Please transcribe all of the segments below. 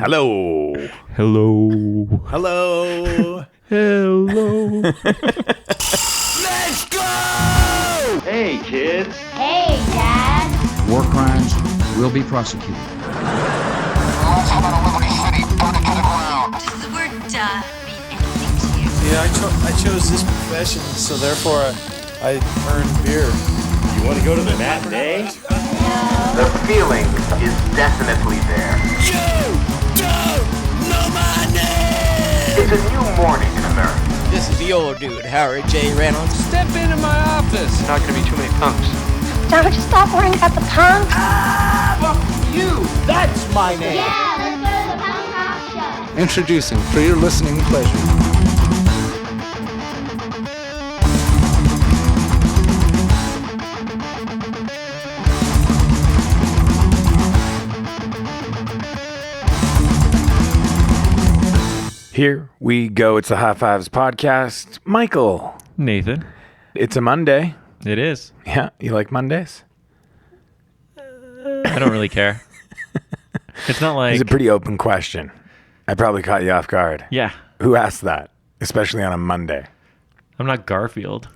Hello. Hello. Hello. Hello. Let's go! Hey, kids. Hey, Dad. War crimes will be prosecuted. Does the word mean anything to you? Yeah, I chose this profession, so therefore I earned beer. You want to go to the matinee? The feeling is definitely there. You don't know my name! It's a new morning in America. This is the old dude, Howard J. Reynolds. Step into my office. Not going to be too many punks. Don't you stop worrying about the punk? You. That's my name. Yeah, let's go to the punk rock show. Introducing, for your listening pleasure, Here we go. It's the High Fives podcast. Michael. Nathan. It's a Monday. It is. Yeah, you like Mondays? I don't really care. It's not like... It's a pretty open question. I probably caught you off guard. Yeah. Who asked that? Especially on a Monday. I'm not Garfield.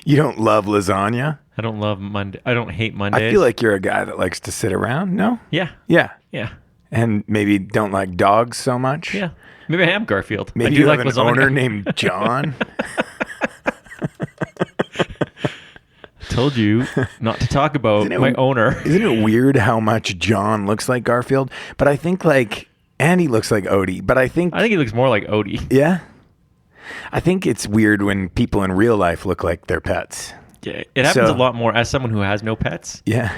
You don't love lasagna? I don't love Monday. I don't hate Mondays. I feel like you're a guy that likes to sit around. No? Yeah. Yeah. Yeah. And maybe don't like dogs so much? Yeah. Maybe I am Garfield. Maybe I do you like have an lasagna. owner named John? Told you not to talk about my owner. Isn't it weird how much John looks like Garfield? But I think like Andy looks like Odie. But I think he looks more like Odie. yeah. I think it's weird when people in real life look like their pets. Yeah, it happens So- a lot more as someone who has no pets. Yeah.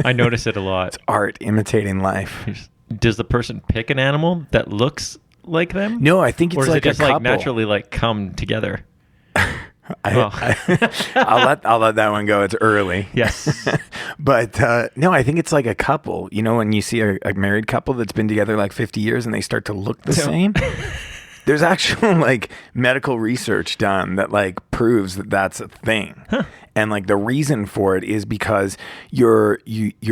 I notice it a lot. Art imitating life. Does the person pick an animal that looks like them? No, I think it's or is like it just a couple. like naturally like come together? I'll let that one go. It's early. Yes. But no, I think it's like a couple. You know, when you see a married couple that's been together like 50 years and they start to look the same. There's actual like medical research done that like proves that that's a thing. Huh. And like the reason for it is because your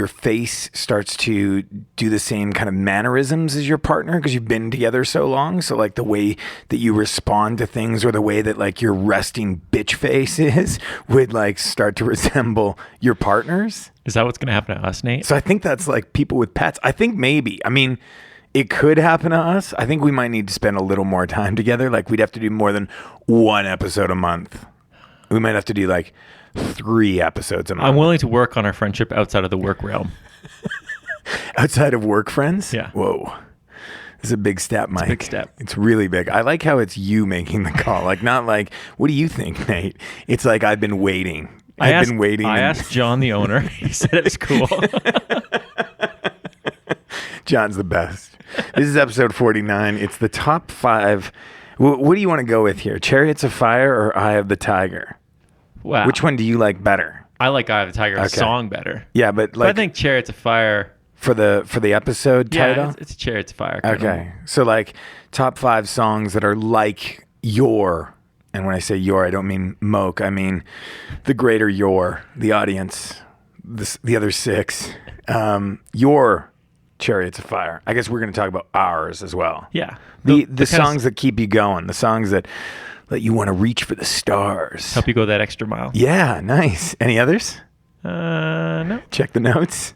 face starts to do the same kind of mannerisms as your partner because you've been together so long. So like the way that you respond to things or the way that like your resting bitch face is would like start to resemble your partner's. Is that what's going to happen to us, Nate? So I think that's like people with pets. I think maybe. I mean, it could happen to us. I think we might need to spend a little more time together. Like we'd have to do more than one episode a month. We might have to do like 3 episodes a month. I'm willing to work on our friendship outside of the work realm. Outside of work friends? Yeah. Whoa. This is a big step, Mike. big step. It's really big. I like how it's you making the call. Like not like, what do you think, Nate? It's like I've been waiting. I've been waiting. I asked John, the owner. He said it was cool. John's the best. This is episode 49. It's the top 5. What do you want to go with here? Chariots of Fire or Eye of the Tiger? Wow. Which one do you like better? I like Eye of the Tiger Okay. song better. Yeah, but But like I think Chariots of Fire. for the episode title? Yeah, it's Chariots of Fire. kind of. Okay. So like top 5 songs that are like your, and when I say your, I don't mean Moke. I mean the greater your, the audience, the other 6. Your Chariots of Fire. I guess we're going to talk about ours as well. Yeah. The kind of songs that keep you going, the songs that let you want to reach for the stars. help you go that extra mile. Yeah, nice. Any others? No. Check the notes.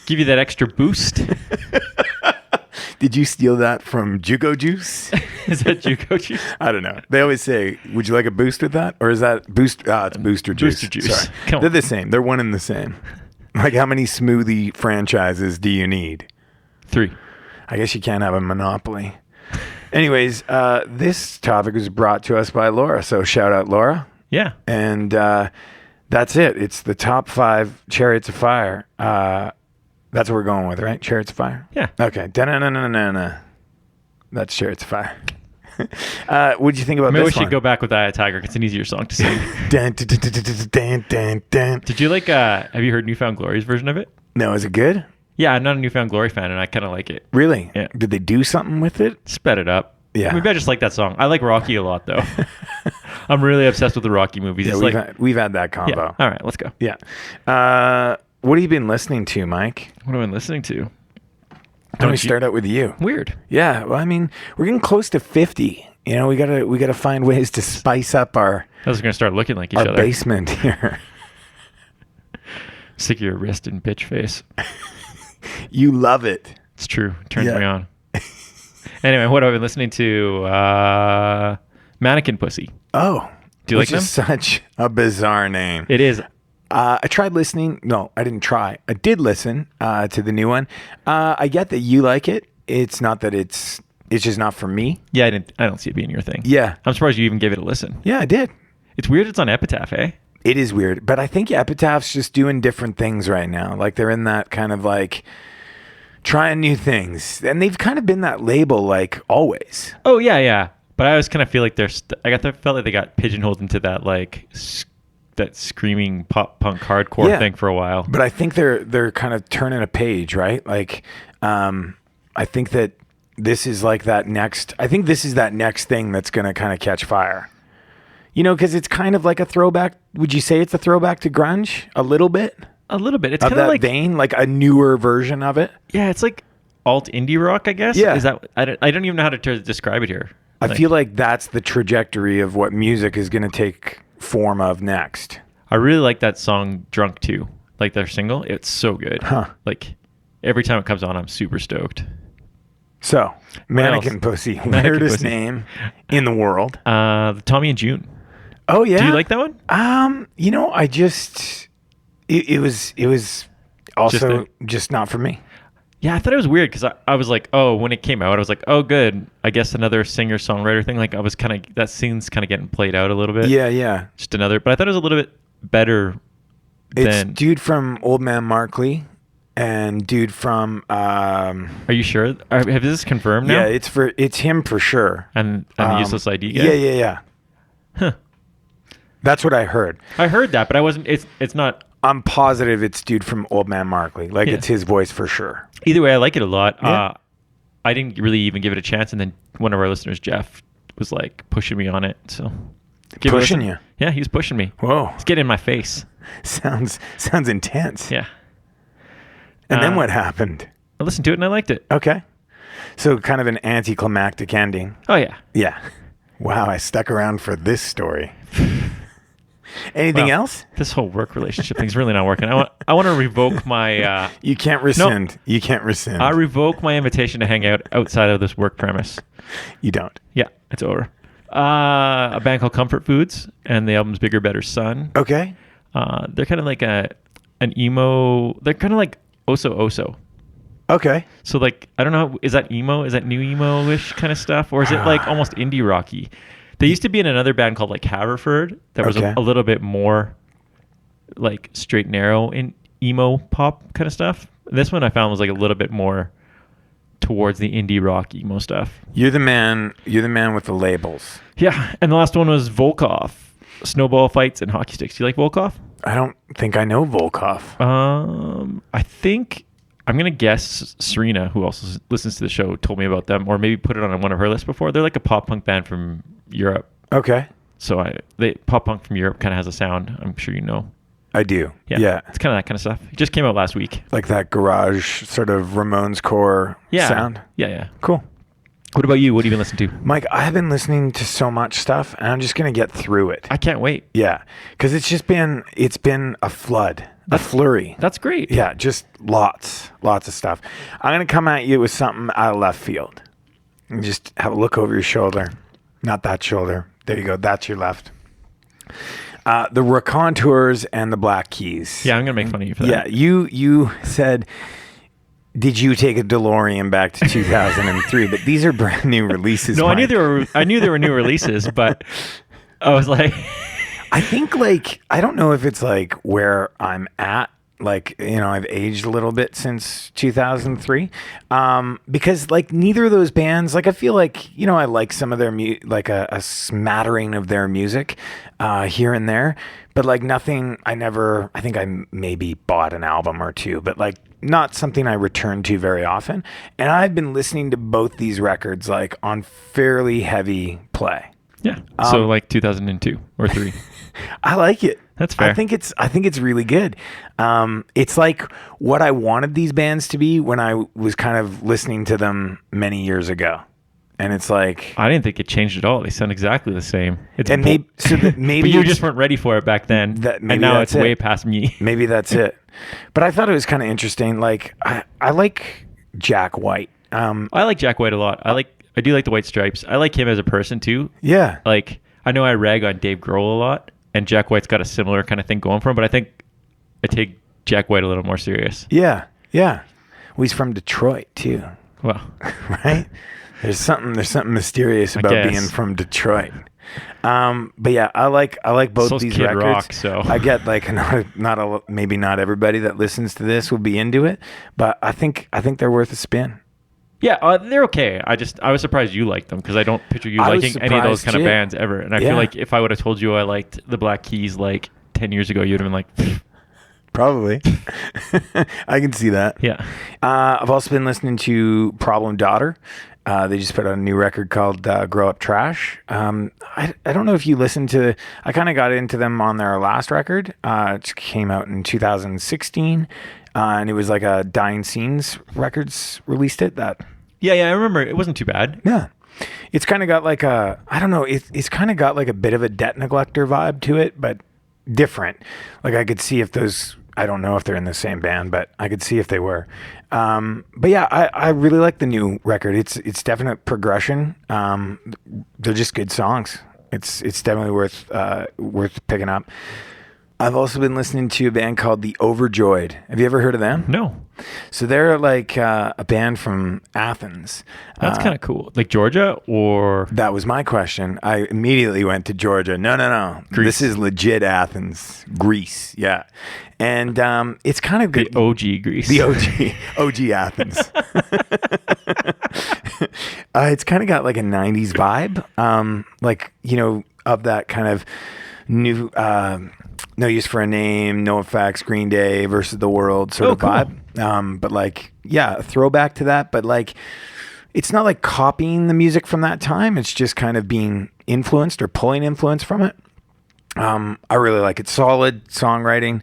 Give you that extra boost. Did you steal that from Juco Juice? Is that Juco juice? I don't know. They always say, would you like a boost with that? Or is that boost? It's Booster Juice. Booster Juice. Sorry. Come on. They're the same. They're one and the same. Like how many smoothie franchises do you need? 3. I guess you can't have a monopoly. Anyways, this topic was brought to us by Laura. So shout out Laura. Yeah. And that's it. It's the top 5 Chariots of Fire. That's what we're going with, right? Chariots of Fire? Yeah. Okay. Da-na-na-na-na-na. That's Chariots of Fire. What'd you think about Maybe we this should one? go back with Eye of the Tiger. It's an easier song to sing. Dun, dun, dun, dun, dun, dun, dun, dun. Did you like, have you heard Newfound Glory's version of it? No, is it good? Yeah, I'm not a Newfound Glory fan, and I kind of like it. Really? Yeah. Did they do something with it? Sped it up. Yeah. Maybe I just like that song. I like Rocky a lot, though. I'm really obsessed with the Rocky movies. Yeah, It's we've had that combo. yeah. All right, let's go. Yeah. What have you been listening to, Mike? What have I been listening to? Don't we start out with you? Weird. Yeah. Well, I mean, we're getting close to 50. You know, we gotta find ways to spice up our I was going to start looking like each other. basement here. Stick your wrist in bitch face. You love it. It's true. Turns Yeah. me on. Anyway, what have I been listening to? Mannequin Pussy. Oh, Do you like which is such a bizarre name. It is. I tried listening. No, I didn't try. I did listen to the new one. I get that you like it. It's not that it's just not for me. Yeah, I don't see it being your thing. Yeah. I'm surprised you even gave it a listen. Yeah, I did. It's weird it's on Epitaph, eh? It is weird, but I think Epitaph's just doing different things right now. Like they're in that kind of like trying new things, and they've kind of been that label like always. Oh, yeah. But I always kind of feel like felt like they got pigeonholed into that like that screaming pop punk hardcore thing for a while. But I think they're kind of turning a page, right? Like, I think that this is like that next. I think this is that next thing that's going to kind of catch fire. You know, because it's kind of like a throwback. Would you say it's a throwback to grunge a little bit? A little bit. It's Of kind of that like vein, like a newer version of it. yeah, it's like alt indie rock, I guess. Yeah. Is that I don't even know how to describe it here. I feel like that's the trajectory of what music is going to take form of next. I really like that song Drunk Too. Like their single. It's so good. Huh. Like every time it comes on, I'm super stoked. So, Mannequin else? Pussy, Mannequin weirdest Pussy. name in the world. The Tommy and June. Oh yeah. Do you like that one? You know, I just it was also just not for me. Yeah, I thought it was weird because I was like, oh, when it came out, I was like, oh, good. I guess another singer-songwriter thing. Like I was kind of, that scene's kind of getting played out a little bit. Yeah. Just another, but I thought it was a little bit better It's than. dude from Old Man Markley and dude from Are you sure? Have this confirmed now? yeah, it's him for sure. And the Useless ID guy? Yeah. Huh. That's what I heard. I heard that, but I wasn't, it's not. I'm positive it's dude from Old Man Markley. Like Yeah. it's his voice for sure. Either way, I like it a lot. Yeah. I didn't really even give it a chance, and then one of our listeners, Jeff, was like pushing me on it. So give it a Pushing listen. you? Yeah, he was pushing me. Whoa. He's getting in my face. Sounds intense. Yeah. And then what happened? I listened to it and I liked it. Okay. So kind of an anticlimactic ending. Oh yeah. Yeah. Wow, I stuck around for this story. Anything Well, else? This whole work relationship thing's really not working. I want to revoke my. You can't rescind. You can't rescind. I revoke my invitation to hang out outside of this work premise. You don't. Yeah, it's over. A band called Comfort Foods, and the album's Bigger, Better, Son. Okay. They're kind of like an emo. They're kind of like Oso. Okay. So like I don't know, is that emo? Is that new emo-ish kind of stuff, or is it like almost indie rocky? They used to be in another band called like Haverford that was Okay. a little bit more like straight narrow in emo pop kind of stuff. This one I found was like a little bit more towards the indie rock emo stuff. You're the man with the labels. Yeah, and the last one was Volkov, Snowball Fights and Hockey Sticks. Do you like Volkov? I don't think I know Volkov. I think I'm gonna guess Serena, who also listens to the show, told me about them, or maybe put it on one of her lists before. They're like a pop punk band from Europe. Okay. So pop punk from Europe kind of has a sound. I'm sure you know. I do. Yeah. It's kind of that kind of stuff. It just came out last week. Like that garage sort of Ramones core sound. Yeah. Cool. What about you? What have you been listening to? Mike, I have been listening to so much stuff and I'm just going to get through it. I can't wait. Yeah. Because it's been a flood, a flurry. That's great. Yeah, just lots of stuff. I'm going to come at you with something out of left field. And just have a look over your shoulder. Not that shoulder. There you go. That's your left. The Raconteurs and the Black Keys. Yeah, I'm going to make fun of you for that. Yeah, you said, did you take a DeLorean back to 2003? But these are brand new releases. No, Mike. I knew there were new releases, but I was like... I think I don't know if it's like where I'm at. Like, I've aged a little bit since 2003. Because neither of those bands, I feel like, I like some of their a smattering of their music, here and there, but nothing, I think I maybe bought an album or two, but not something I return to very often. And I've been listening to both these records, on fairly heavy play. Yeah. So 2002 or 3. I like it. That's fair. I think it's really good. It's like what I wanted these bands to be when I was kind of listening to them many years ago. And it's like I didn't think it changed at all. They sound exactly the same. It's and maybe maybe but you it's- just weren't ready for it back then. maybe and now that's it's way it. past me. Maybe that's it. But I thought it was kind of interesting. Like I like Jack White. I like Jack White a lot. I do like the White Stripes. I like him as a person too. Yeah. Like I know I rag on Dave Grohl a lot, and Jack White's got a similar kind of thing going for him. But I think I take Jack White a little more serious. Yeah. Yeah. Well, he's from Detroit too. Well, Right? There's something mysterious about guess. being from Detroit. But yeah, I like both So's these Kid records. Rock, so. I get like maybe not everybody that listens to this will be into it, but I think they're worth a spin. yeah, they're okay. I was surprised you liked them because I don't picture you I was liking any of those surprised, kind of too. bands ever. And I Yeah. feel like if I would have told you I liked the Black Keys like 10 years ago, you'd have been like, Probably. I can see that. yeah. I've also been listening to Problem Daughter. They just put out a new record called Grow Up Trash. I don't know if you listened to... I kind of got into them on their last record. It came out in 2016. And it was like a Dying Scenes Records released it. Yeah, I remember. It wasn't too bad. Yeah. It's kind of got like a... I don't know. It's kind of got like a bit of a Debt Neglector vibe to it, but different. Like I could see if those... I don't know if they're in the same band, but I could see if they were. But yeah, I really like the new record. It's definite progression. They're just good songs. It's definitely worth picking up. I've also been listening to a band called The Overjoyed. Have you ever heard of them? No. So they're like a band from Athens. That's kind of cool. Like Georgia or... That was my question. I immediately went to Georgia. No. Greece. This is legit Athens, Greece. Yeah. And it's kind of The good. OG Greece. The OG Athens. It's kind of got like a 90s vibe. Like, of that kind of new, No Use for a Name, No Effects, Green Day versus the World sort of cool. vibe. But like, yeah, a throwback to that. But like, it's not like copying the music from that time. It's just kind of being influenced or pulling influence from it. I really like it. Solid songwriting.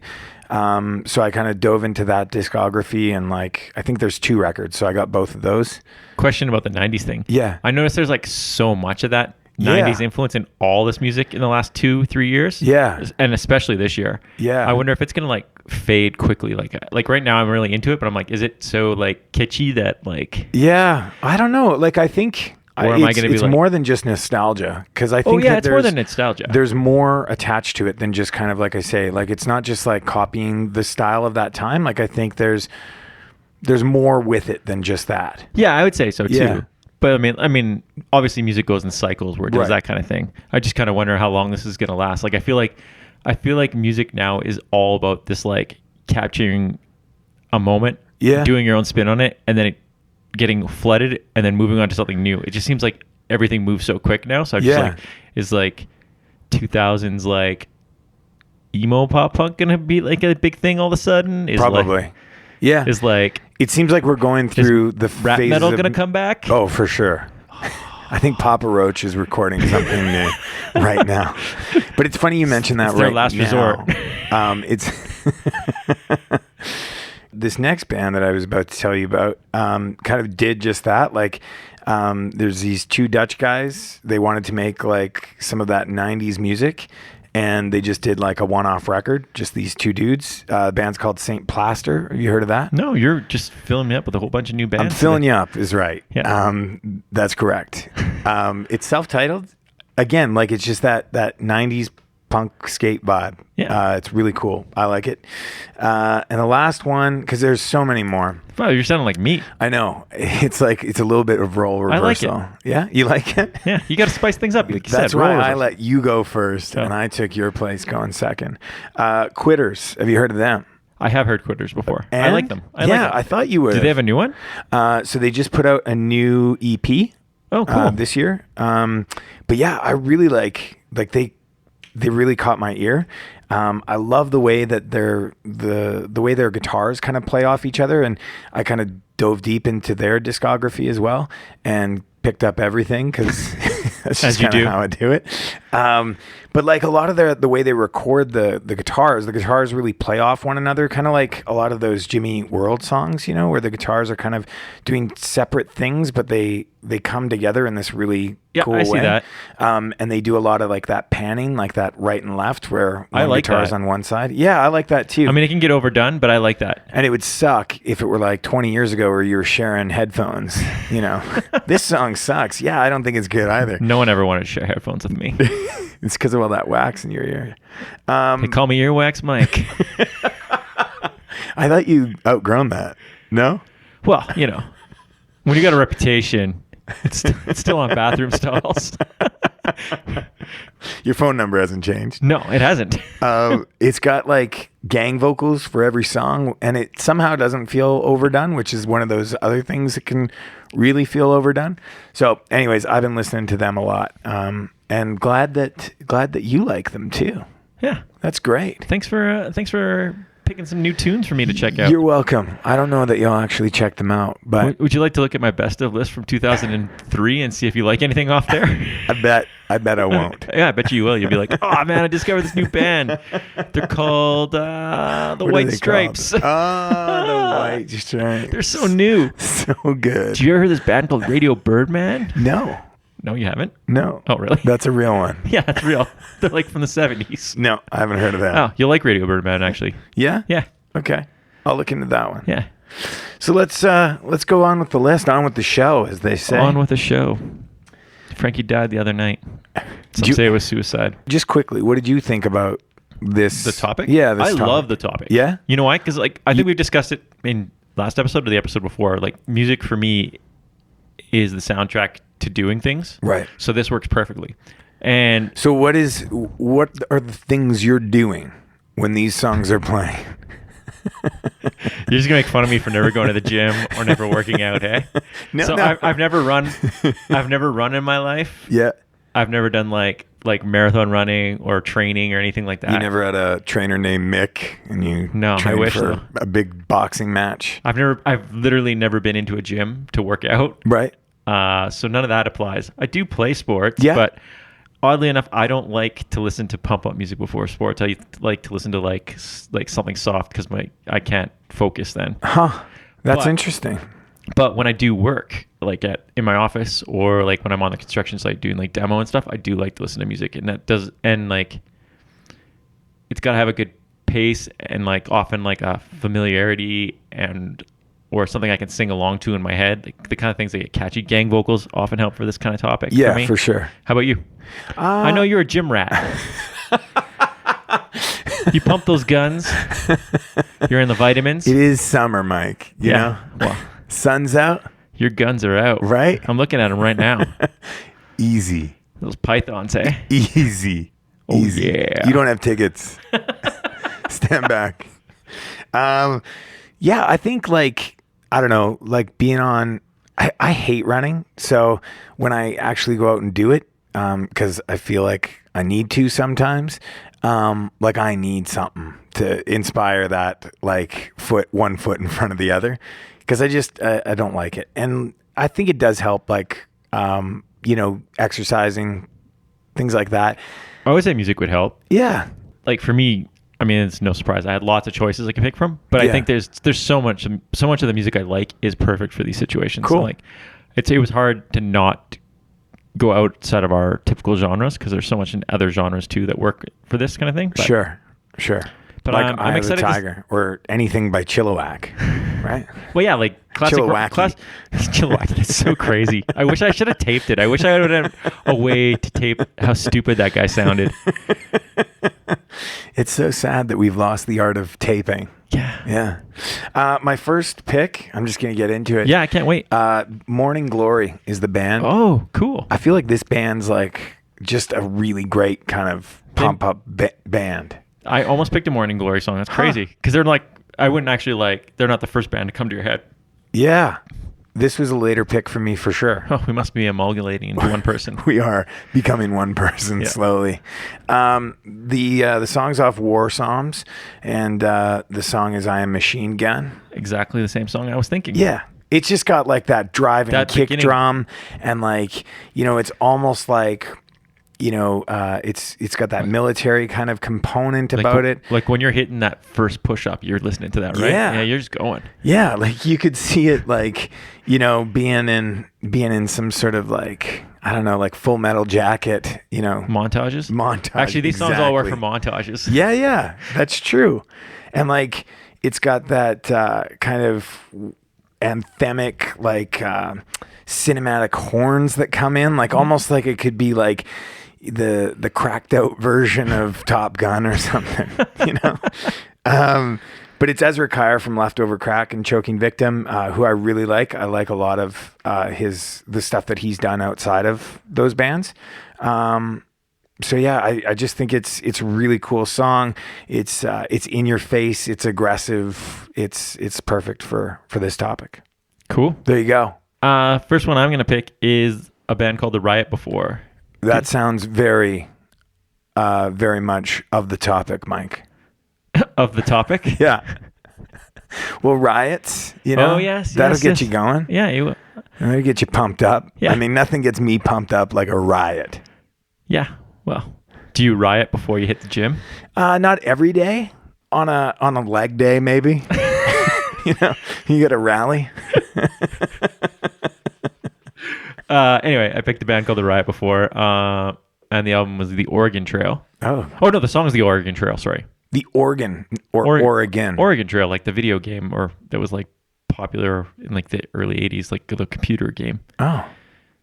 So I kind of dove into that discography and like, I think there's 2 records. So I got both of those. Question about the 90s thing. Yeah. I noticed there's like so much of that Yeah. 90s influence in all this music in the last 2-3 years. Yeah. And especially this year. Yeah. I wonder if it's going to like fade quickly. Like right now I'm really into it, but I'm like, is it so like kitschy that like... Yeah. I don't know. Like, I think Or am I gonna be it's like- more than just nostalgia. Cause I think that it's more there's- than nostalgia. There's more attached to it than just kind of like I say, like, it's not just like copying the style of that time. Like, I think there's more with it than just that. Yeah, I would say so too. Yeah. But I mean, obviously music goes in cycles where it does Right. that kind of thing. I just kind of wonder how long this is going to last. Like I feel like music now is all about this like capturing a moment, Yeah. doing your own spin on it, and then it getting flooded and then moving on to something new. It just seems like everything moves so quick now. So I'm just Yeah. like, is like 2000s like emo pop punk gonna be like a big thing all of a sudden? Is Probably. Like, Yeah. is like It seems like we're going through the rap phases metal of- gonna come back? Oh, for sure. I think Papa Roach is recording something new right now. But it's funny you mentioned that It's their right last now. resort. It's this next band that I was about to tell you about kind of did just that. Like, there's these 2 Dutch guys. They wanted to make like some of that 90s music. And they just did like a one-off record, just these 2 dudes. The band's called Saint Plaster. Have you heard of that? No, you're just filling me up with a whole bunch of new bands. I'm filling you up is right. Yeah. That's correct. It's self-titled. Again, like it's just that 90s punk skate vibe. Yeah. It's really cool. I like it. And the last one, because there's so many more. Wow, you're sounding like me. I know. It's like, it's a little bit of role I like reversal. it. Yeah? You like it? Yeah, you got to spice things up. Like you That's said, why roll I reversal. let you go first, Yeah. and I took your place going second. Quitters. Have you heard of them? I have heard Quitters before. I And- like them. I yeah, like them. I thought you would. Do they have a new one? So they just put out a new EP. Oh, cool. This year. But yeah, I really like they really caught my ear. I love the way that the way their guitars kind of play off each other, and I kind of dove deep into their discography as well and picked up everything because that's As just you kind of do. how I do it. But like a lot of the way they record the guitars really play off one another, kind of like a lot of those Jimmy Eat World songs, you know, where the guitars are kind of doing separate things, but they come together in this really cool way. I see that. And they do a lot of like that panning, like that right and left, where one I like guitar's that. on one side. Yeah, I like that too. I mean, it can get overdone, but I like that. And it would suck if it were like 20 years ago where you were sharing headphones, you know. This song sucks. Yeah, I don't think it's good either. No one ever wanted to share headphones with me. It's because of all that wax in your ear. They call me Earwax Mike. I thought you outgrown that. No? Well, you know, when you got a reputation, it's still on bathroom stalls. Your phone number hasn't changed. No, it hasn't. It's got like gang vocals for every song, and it somehow doesn't feel overdone, which is one of those other things that can really feel overdone. So anyways, I've been listening to them a lot, and glad that you like them too. Yeah, That's great. thanks for picking some new tunes for me to check out. You're welcome. I don't know that you'll actually check them out, but Would you like to look at my best of list from 2003 and see if you like anything off there? I bet I won't. Yeah, I bet you will. You'll be like, oh man, I discovered this new band. They're called the What are White they Stripes. called? Oh, the White Stripes. They're so new. So good. Did you ever hear this band called Radio Birdman? No. No, you haven't? No. Oh, really? That's a real one. Yeah, that's real. They're like from the 70s. No, I haven't heard of that. Oh, you'll like Radio Birdman, actually. Yeah? Yeah, Okay. I'll look into that one. yeah. So let's go on with the list, on with the show, as they say. On with the show. Frankie died the other night. Some you- say it was suicide. Just quickly, what did you think about this? The topic? Yeah, this I topic. love the topic. Yeah? You know why? Because like I think we discussed it in last episode or the episode before. Like music for me is the soundtrack to doing things. Right. So this works perfectly. And So what are the things you're doing when these songs are playing? you're just gonna make fun of me for never going to the gym or never working out, hey? No, So no. I've never run. I've never run in my life. Yeah. I've never done like marathon running or training or anything like that. You never had a trainer named Mick and you No, I trained wish for so. a big boxing match. I've literally never been into a gym to work out. Right. So none of that applies. I do play sports, Yeah. but oddly enough, I don't like to listen to pump up music before sports. I like to listen to like something soft because I can't focus then. Huh. That's But- interesting. But when I do work, like in my office or like when I'm on the construction site doing like demo and stuff, I do like to listen to music, and like it's got to have a good pace and like often like a familiarity or something I can sing along to in my head. Like the kind of things that get catchy. Gang vocals often help for this kind of topic. Yeah, for me. for sure. How about you? I know you're a gym rat. You pump those guns. You're in the vitamins. It is summer, Mike. You know? Well, Sun's out. your guns are out. Right? I'm looking at them right now. Easy. Those pythons, eh? Easy. Oh, Easy. yeah. You don't have tickets. Stand back. Yeah, I think like, I don't know, like being on, I hate running. So when I actually go out and do it, because I feel like I need to sometimes, like I need something to inspire that like one foot in front of the other. Because I don't like it. And I think it does help like, exercising, things like that. I always say music would help. Yeah. Like for me, I mean, it's no surprise. I had lots of choices I could pick from, but I Yeah. think there's so much of the music I like is perfect for these situations. Cool. So like, it was hard to not go outside of our typical genres because there's so much in other genres too that work for this kind of thing. But, Sure. But like I'm Eye of the excited to Tiger or anything by Chilliwack, right? Well, yeah, like classic Chilliwacky. Chilliwacky. It's so crazy. I wish I should have taped it. I wish I would have had a way to tape how stupid that guy sounded. It's so sad that we've lost the art of taping. Yeah. Yeah. My first pick, I'm just going to get into it. Yeah, I can't wait. Morning Glory is the band. Oh, cool. I feel like this band's like just a really great kind of pump up band. I almost picked a Morning Glory song. That's crazy. Because they're like, I wouldn't actually they're not the first band to come to your head. Yeah. This was a later pick for me for sure. Oh, we must be emulgating into one person. We are becoming one person Yeah. slowly. The song's off War Psalms, and the song is I Am Machine Gun. Exactly the same song I was thinking. Yeah. It's just got like that driving That kick beginning- drum, and like, it's almost like, it's got that military kind of component about it. Like when you're hitting that first push up, you're listening to that, right? Yeah. Yeah, you're just going. Yeah, like you could see it, like being in some sort of like, I don't know, like Full Metal Jacket, Montages. montage. Actually, these songs all work for Exactly. montages. Yeah, that's true. And like it's got that kind of anthemic, like cinematic horns that come in, like almost like it could be like the cracked out version of Top Gun or something, But it's Ezra Kyer from Leftover Crack and Choking Victim, who I really like. I like a lot of the stuff that he's done outside of those bands. So yeah, I just think it's a really cool song. It's in your face. It's aggressive. It's perfect for this topic. Cool. There you go. First one I'm going to pick is a band called The Riot Before. That sounds very, very much of the topic, Mike. Of the topic? Yeah. Well, riots, Oh, yes. that'll yes, get yes. you going. Yeah, you will. That'll get you pumped up. Yeah. I mean, nothing gets me pumped up like a riot. Yeah. Well, do you riot before you hit the gym? Not every day. On a leg day, maybe. You got to rally. Anyway, I picked a band called The Riot Before, and the album was The Oregon Trail. Oh, No, the song is The Oregon Trail, sorry. the Oregon or Oregon. Oregon Trail, like the video game, or that was like popular in like the early 80s, like the computer game. Oh,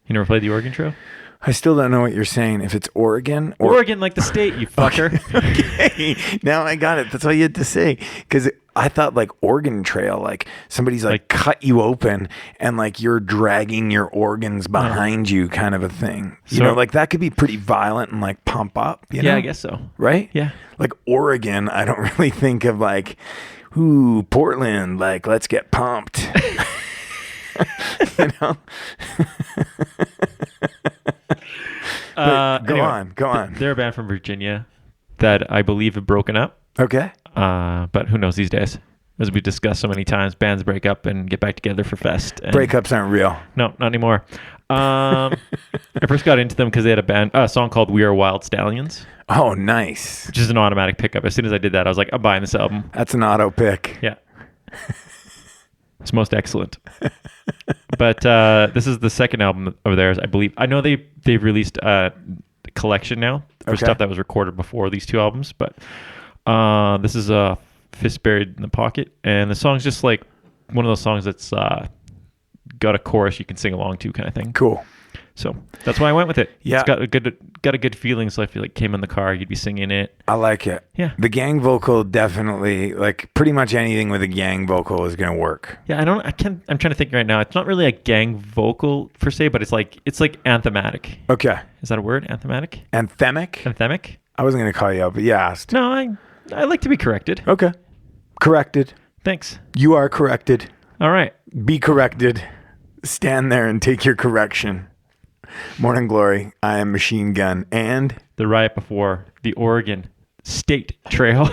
You never played The Oregon Trail? I still don't know what you're saying. If it's Oregon or Oregon, like the state, you fucker. Okay, now I got it. That's all you had to say. Because I thought like Oregon Trail, like somebody's like cut you open and like you're dragging your organs behind you, kind of a thing. So- Like that could be pretty violent and like pump up. Yeah, I guess so. Right? Yeah. Like Oregon, I don't really think of like, ooh, Portland. Like let's get pumped. Go Anyway, on. They're a band from Virginia that I believe have broken up. Okay. But who knows these days? As we discussed so many times, bands break up and get back together for fest. And Breakups aren't real. No, not anymore. I first got into them because they had a song called "We Are Wild Stallions," Oh, nice. which is an automatic pickup. As soon as I did that, I was like, I'm buying this album. That's an auto pick. Yeah. It's most excellent. But this is the second album of theirs, I believe. I know they've released a collection now for Okay. stuff that was recorded before these two albums, but this is a Fist Buried in the Pocket, and the song's just like one of those songs that's got a chorus you can sing along to, kind of thing. Cool. So that's why I went with it. Yeah. It's got a good feeling, so I feel like came in the car, you'd be singing it. I like it. Yeah. The gang vocal definitely, like pretty much anything with a gang vocal is going to work. Yeah, I'm trying to think right now. It's not really a gang vocal per se, but it's like anthematic. Okay. Is that a word? Anthematic? Anthemic? Anthemic? I wasn't going to call you out, but you asked. No, I like to be corrected. Okay. Corrected. Thanks. You are corrected. All right. Be corrected. Stand there and take your correction. Morning Glory. I am Machine Gun. And The Riot Before, the Oregon State Trail.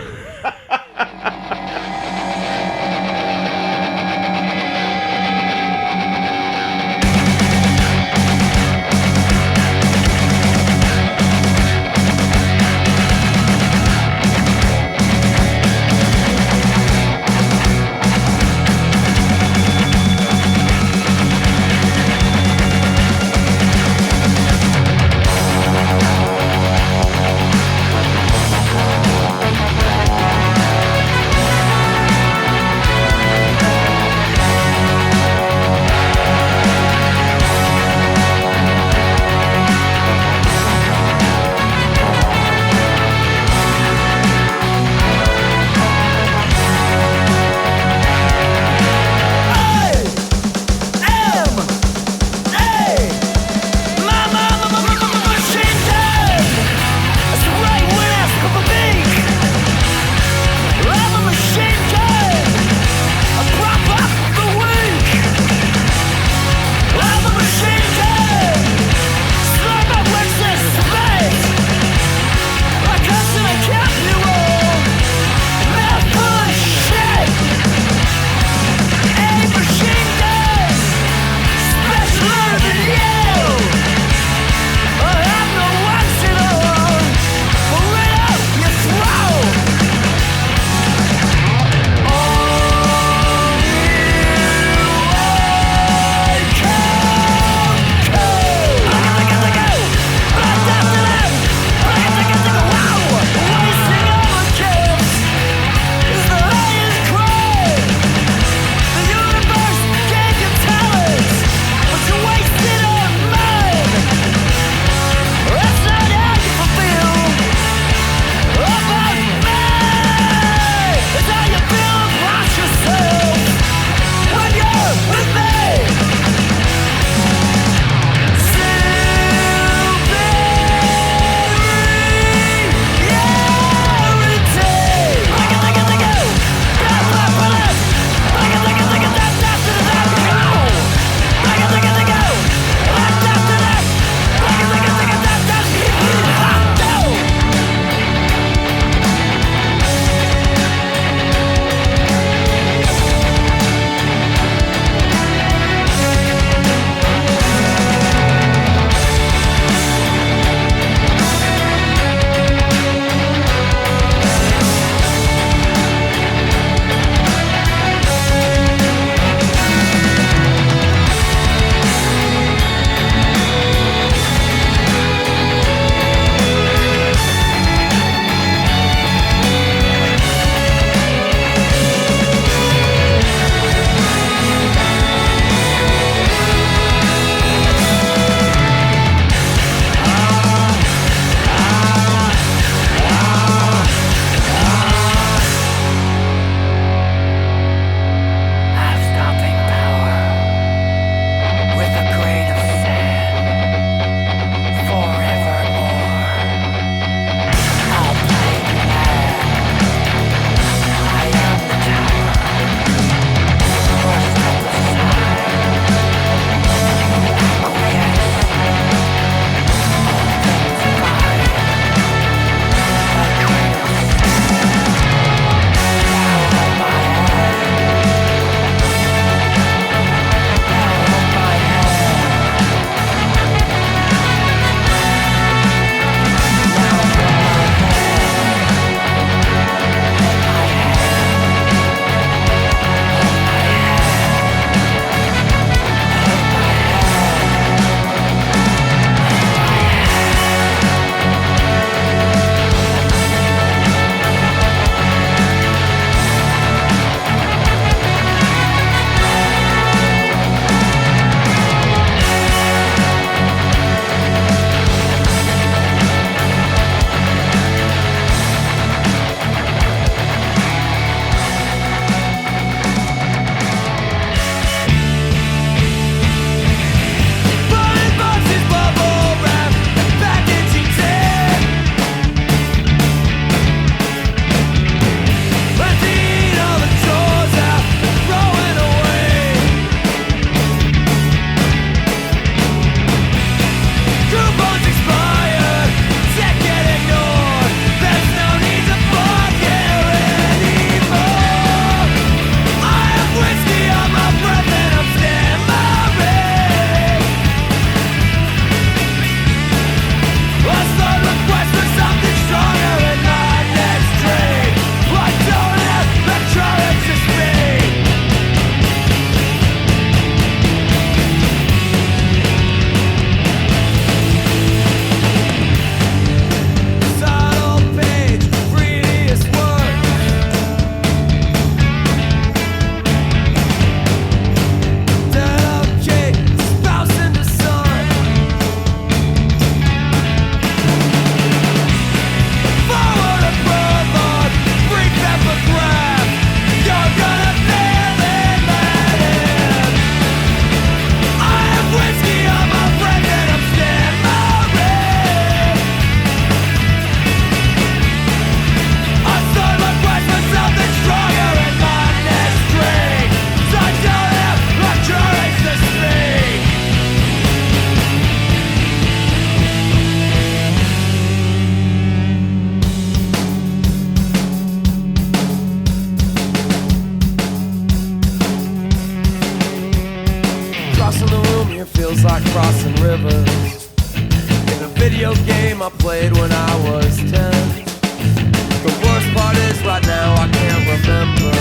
California feels like crossing rivers. In a video game I played when I was 10. The worst part is right now I can't remember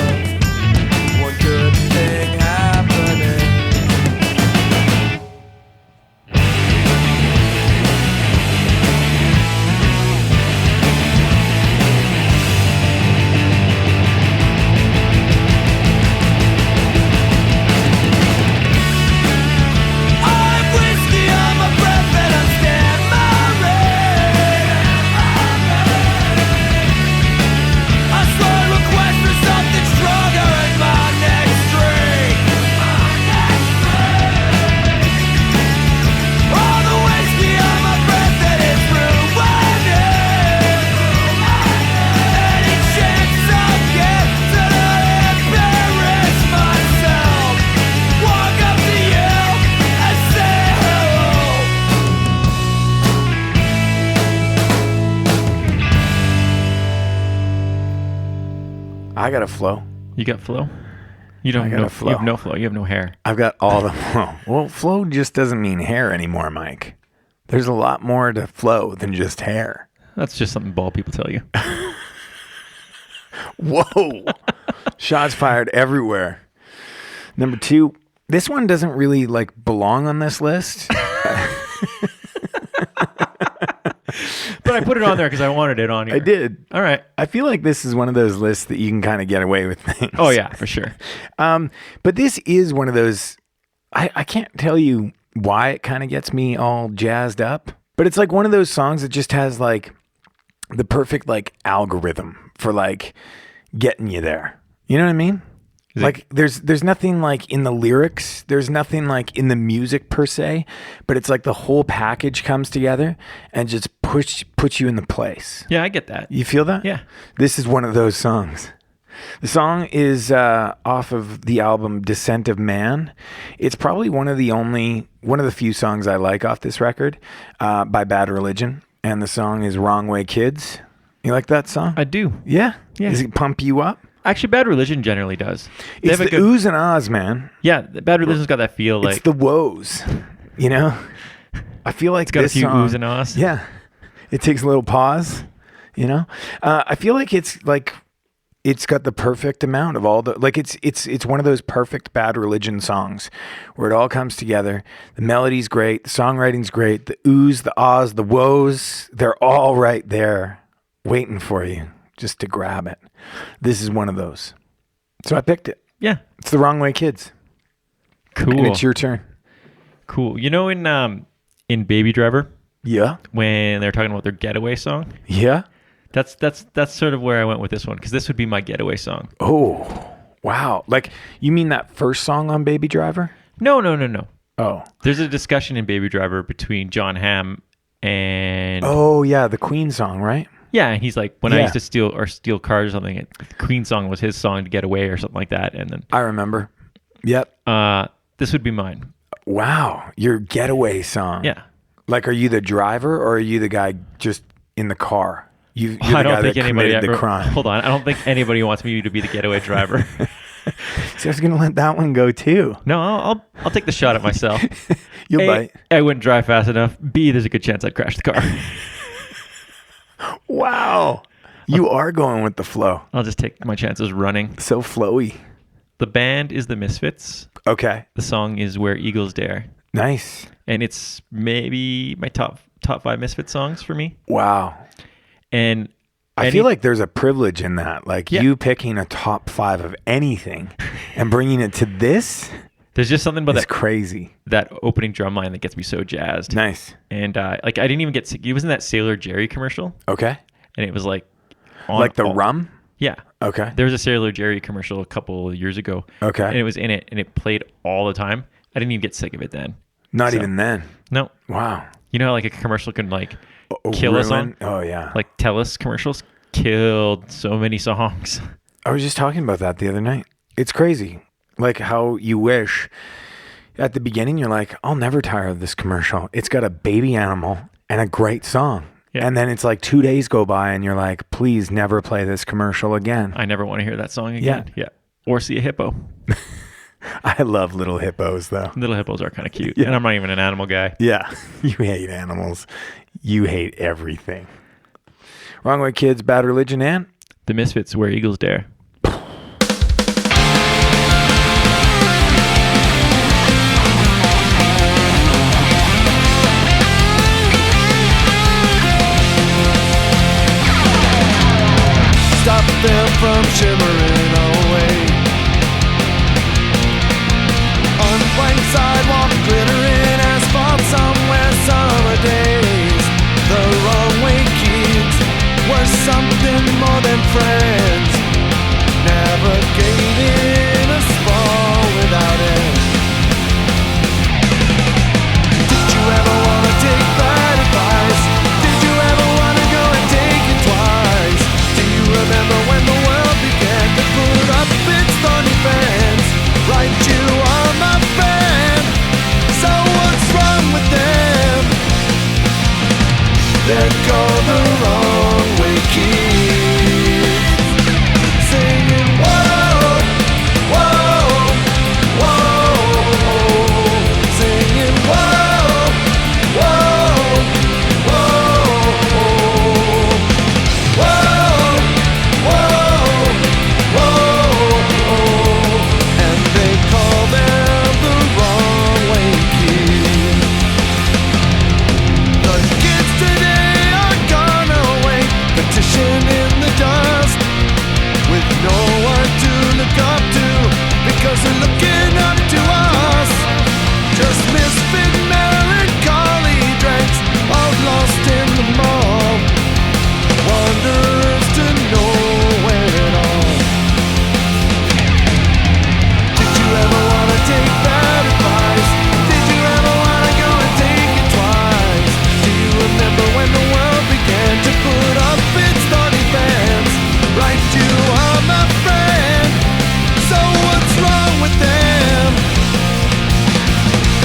one good thing happening. I got a flow. You got flow? You don't have no flow. You have no flow. You have no hair. I've got all the flow. Well, flow just doesn't mean hair anymore, Mike. There's a lot more to flow than just hair. That's just something bald people tell you. Whoa. Shots fired everywhere. Number 2, this one doesn't really like belong on this list. But I put it on there because I wanted it on here. I did. All right. I feel like this is one of those lists that you can kind of get away with things. Oh, yeah, for sure. But this is one of those, I can't tell you why it kind of gets me all jazzed up, but it's like one of those songs that just has like the perfect like algorithm for like getting you there. You know what I mean? Like there's nothing like in the lyrics, there's nothing like in the music per se, but it's like the whole package comes together and just puts you in the place. Yeah, I get that. You feel that? Yeah. This is one of those songs. The song is off of the album Descent of Man. It's probably one of the few songs I like off this record by Bad Religion. And the song is Wrong Way Kids. You like that song? I do. Yeah? Yeah. Does it pump you up? Actually, Bad Religion generally does. They It's have the oohs and ahs, man. Yeah, Bad Religion's got that feel like... It's the woes, you know? I feel like it's got this a few song, oohs and ahs. Yeah. It takes a little pause, you know? I feel like it's got the perfect amount of all the... Like, it's one of those perfect Bad Religion songs where it all comes together. The melody's great. The songwriting's great. The oohs, the ahs, the woes, they're all right there waiting for you just to grab it. This is one of those. So I picked it. Yeah. It's the Wrong Way Kids. Cool. And it's your turn. Cool. You know in Baby Driver? Yeah. When they're talking about their getaway song? Yeah. That's sort of where I went with this one because this would be my getaway song. Oh, wow. Like, you mean that first song on Baby Driver? No. Oh. There's a discussion in Baby Driver between John Hamm and... Oh, yeah, the Queen song, right? Yeah, and he's like, when I used to steal cars or something, the Queen song was his song to get away or something like that. And then I remember. Yep. This would be mine. Wow, your getaway song. Yeah. Like, are you the driver or are you the guy just in the car? You're the I don't guy think that anybody committed the ever, crime. Hold on, I don't think anybody wants me to be the getaway driver. So I was gonna let that one go too. No, I'll take the shot at myself. You'll A, bite. I wouldn't drive fast enough. B, there's a good chance I'd crash the car. Wow. You are going with the flow. I'll just take my chances running. So flowy. The band is the Misfits. Okay. The song is Where Eagles Dare. Nice. And it's maybe my top 5 Misfits songs for me. Wow. And I feel like there's a privilege in that. Like you picking a top 5 of anything and bringing it to this. There's just something about that crazy. That opening drum line that gets me so jazzed. Nice. And like I didn't even get sick. It was in that Sailor Jerry commercial. Okay. And it was like like the rum? Yeah. Okay. There was a Sailor Jerry commercial a couple of years ago. Okay. And it was in it and it played all the time. I didn't even get sick of it then. Not even then. No. Wow. You know how like a commercial can like kill a song? Oh yeah. Like TELUS commercials killed so many songs. I was just talking about that the other night. It's crazy. Like how you wish at the beginning you're like, I'll never tire of this commercial. It's got a baby animal and a great song. Yeah. And then it's like 2 days go by and you're like, please never play this commercial again. I never want to hear that song again. Yeah. Or see a hippo. I love little hippos, though. Little hippos are kind of cute. Yeah. And I'm not even an animal guy. Yeah. You hate animals. You hate everything. Wrong Way Kids, Bad Religion, and The Misfits, Where Eagles Dare. Stop them from shimmering away. Unblanked sidewalk, glittering asphalt somewhere, summer days. The wrong way kids were something more than friends. Navigating a sprawl without end. Did you ever wanna take bad advice? Did you ever wanna go and take it twice? Do you remember when the world began to put up its thorny fence? Right, you are my friend. So what's wrong with them? There go the wrong way kids, singing whoa, whoa, whoa, singing whoa, whoa, whoa, whoa, and they call them the wrong way kids. The kids today are gone away, petition in the dust, with no one to look up to, because they're looking up to us. Just misfit melancholy drinks, all lost in the mall, wanderers to nowhere at all. Did you ever wanna take bad advice? Did you ever wanna go and take it twice? Do you remember when the world began to put up its thorny fence? Right, you are my friend. So what's wrong with them?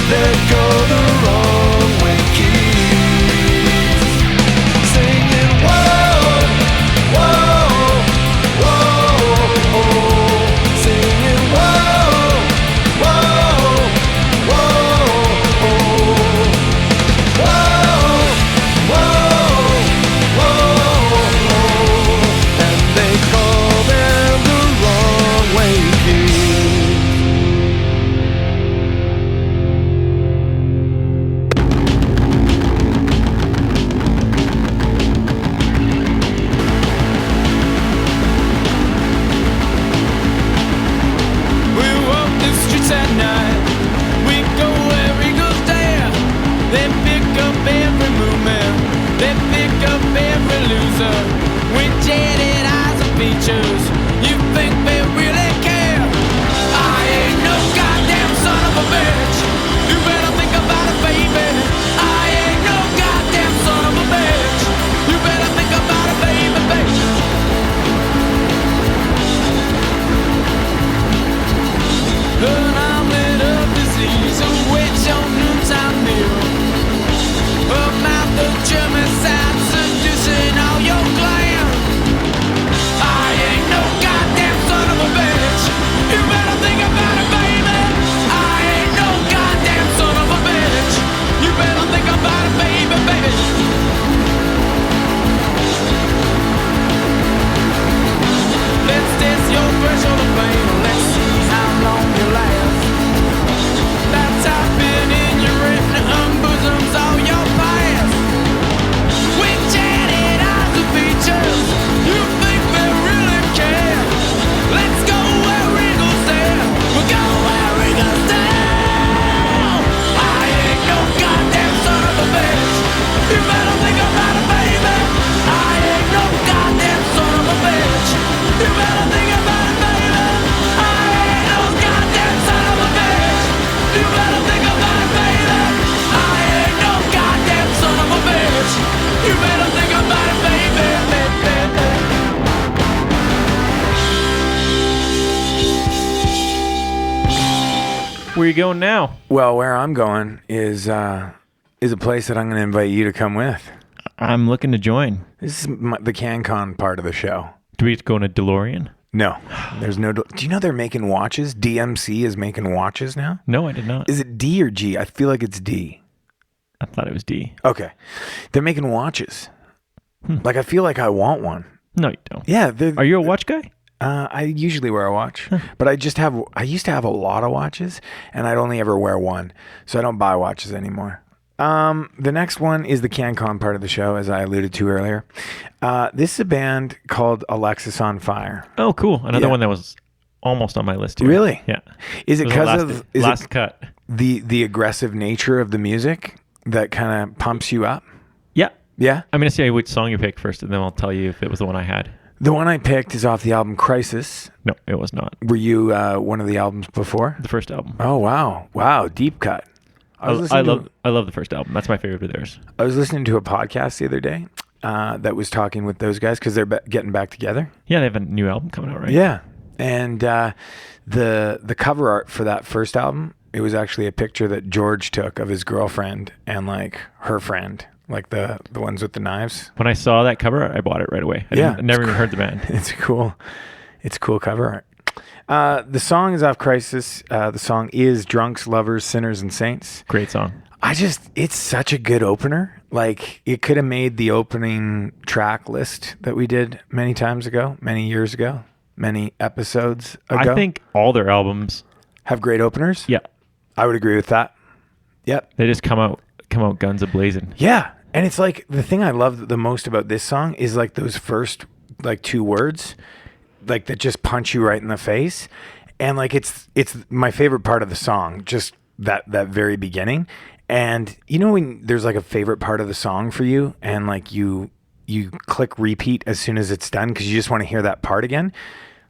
There go the wrong way kids, singing whoa, whoa, whoa, singing whoa, whoa, whoa, whoa, and they call them the wrong way kids. We walk the streets at night. We go where eagles dare. They pick up every movement. They pick up every loser. With jaded eyes and features, you think they really care? I ain't no goddamn son of a bitch. You better think about it, baby. I ain't no goddamn son of a bitch. You better think about it, baby, baby. An omelet of disease, a witch on noontime meal. A mouth of German sound seducing all your glam. I ain't no goddamn son of a bitch. You better think about it, baby. I ain't no goddamn son of a bitch. You better think about it, baby, baby. Let's test your threshold of pain. Let's see how long you last. That's been in your written unbosoms all your past. With jaded eyes and features, you think they really care? Let's go where eagles dare. We'll go where eagles dare. I ain't no goddamn son of a bitch. You better think about it, baby. I ain't no goddamn son of a bitch. You better think about it, baby. I ain't no goddamn son of a bitch. You better think about it, baby. I ain't no goddamn son of a bitch. You better think about it, baby. Where you going now? Well, where I'm going is a place that I'm going to invite you to come with. I'm looking to join. This is the CanCon part of the show. Do we get to go in a DeLorean? No, there's no. Do you know they're making watches? DMC is making watches now. No, I did not. Is it D or G? I feel like it's D. I thought it was D. Okay, they're making watches. Like I feel like I want one. No, you don't. Yeah. Are you a watch guy? I usually wear a watch, but I used to have a lot of watches, and I'd only ever wear one, so I don't buy watches anymore. The next one is the CanCon part of the show, as I alluded to earlier. This is a band called Alexis on Fire. Oh, cool. Another one that was almost on my list too. Really? Yeah. Is it because of last cut? The aggressive nature of the music that kind of pumps you up? Yeah. Yeah? I'm going to say which song you picked first, and then I'll tell you if it was the one I had. The one I picked is off the album Crisis. No, it was not. Were you one of the albums before? The first album. Oh, wow. Wow, deep cut. I love the first album. That's my favorite of theirs. I was listening to a podcast the other day that was talking with those guys because they're getting back together. Yeah, they have a new album coming out, right? Yeah. And the cover art for that first album, it was actually a picture that George took of his girlfriend and like her friend, like the ones with the knives. When I saw that cover art, I bought it right away. I never even heard the band. It's cool cover art. The song is off Crisis. The song is Drunks, Lovers, Sinners, and Saints. Great song. It's such a good opener. Like, it could have made the opening track list that we did many times ago, many years ago, many episodes ago. I think all their albums have great openers. Yeah. I would agree with that. Yep. They just come out guns a-blazing. Yeah. And it's like, the thing I love the most about this song is like those first like two words, like that just punch you right in the face. And like it's my favorite part of the song, just that very beginning. And you know when there's like a favorite part of the song for you and like you click repeat as soon as it's done because you just want to hear that part again?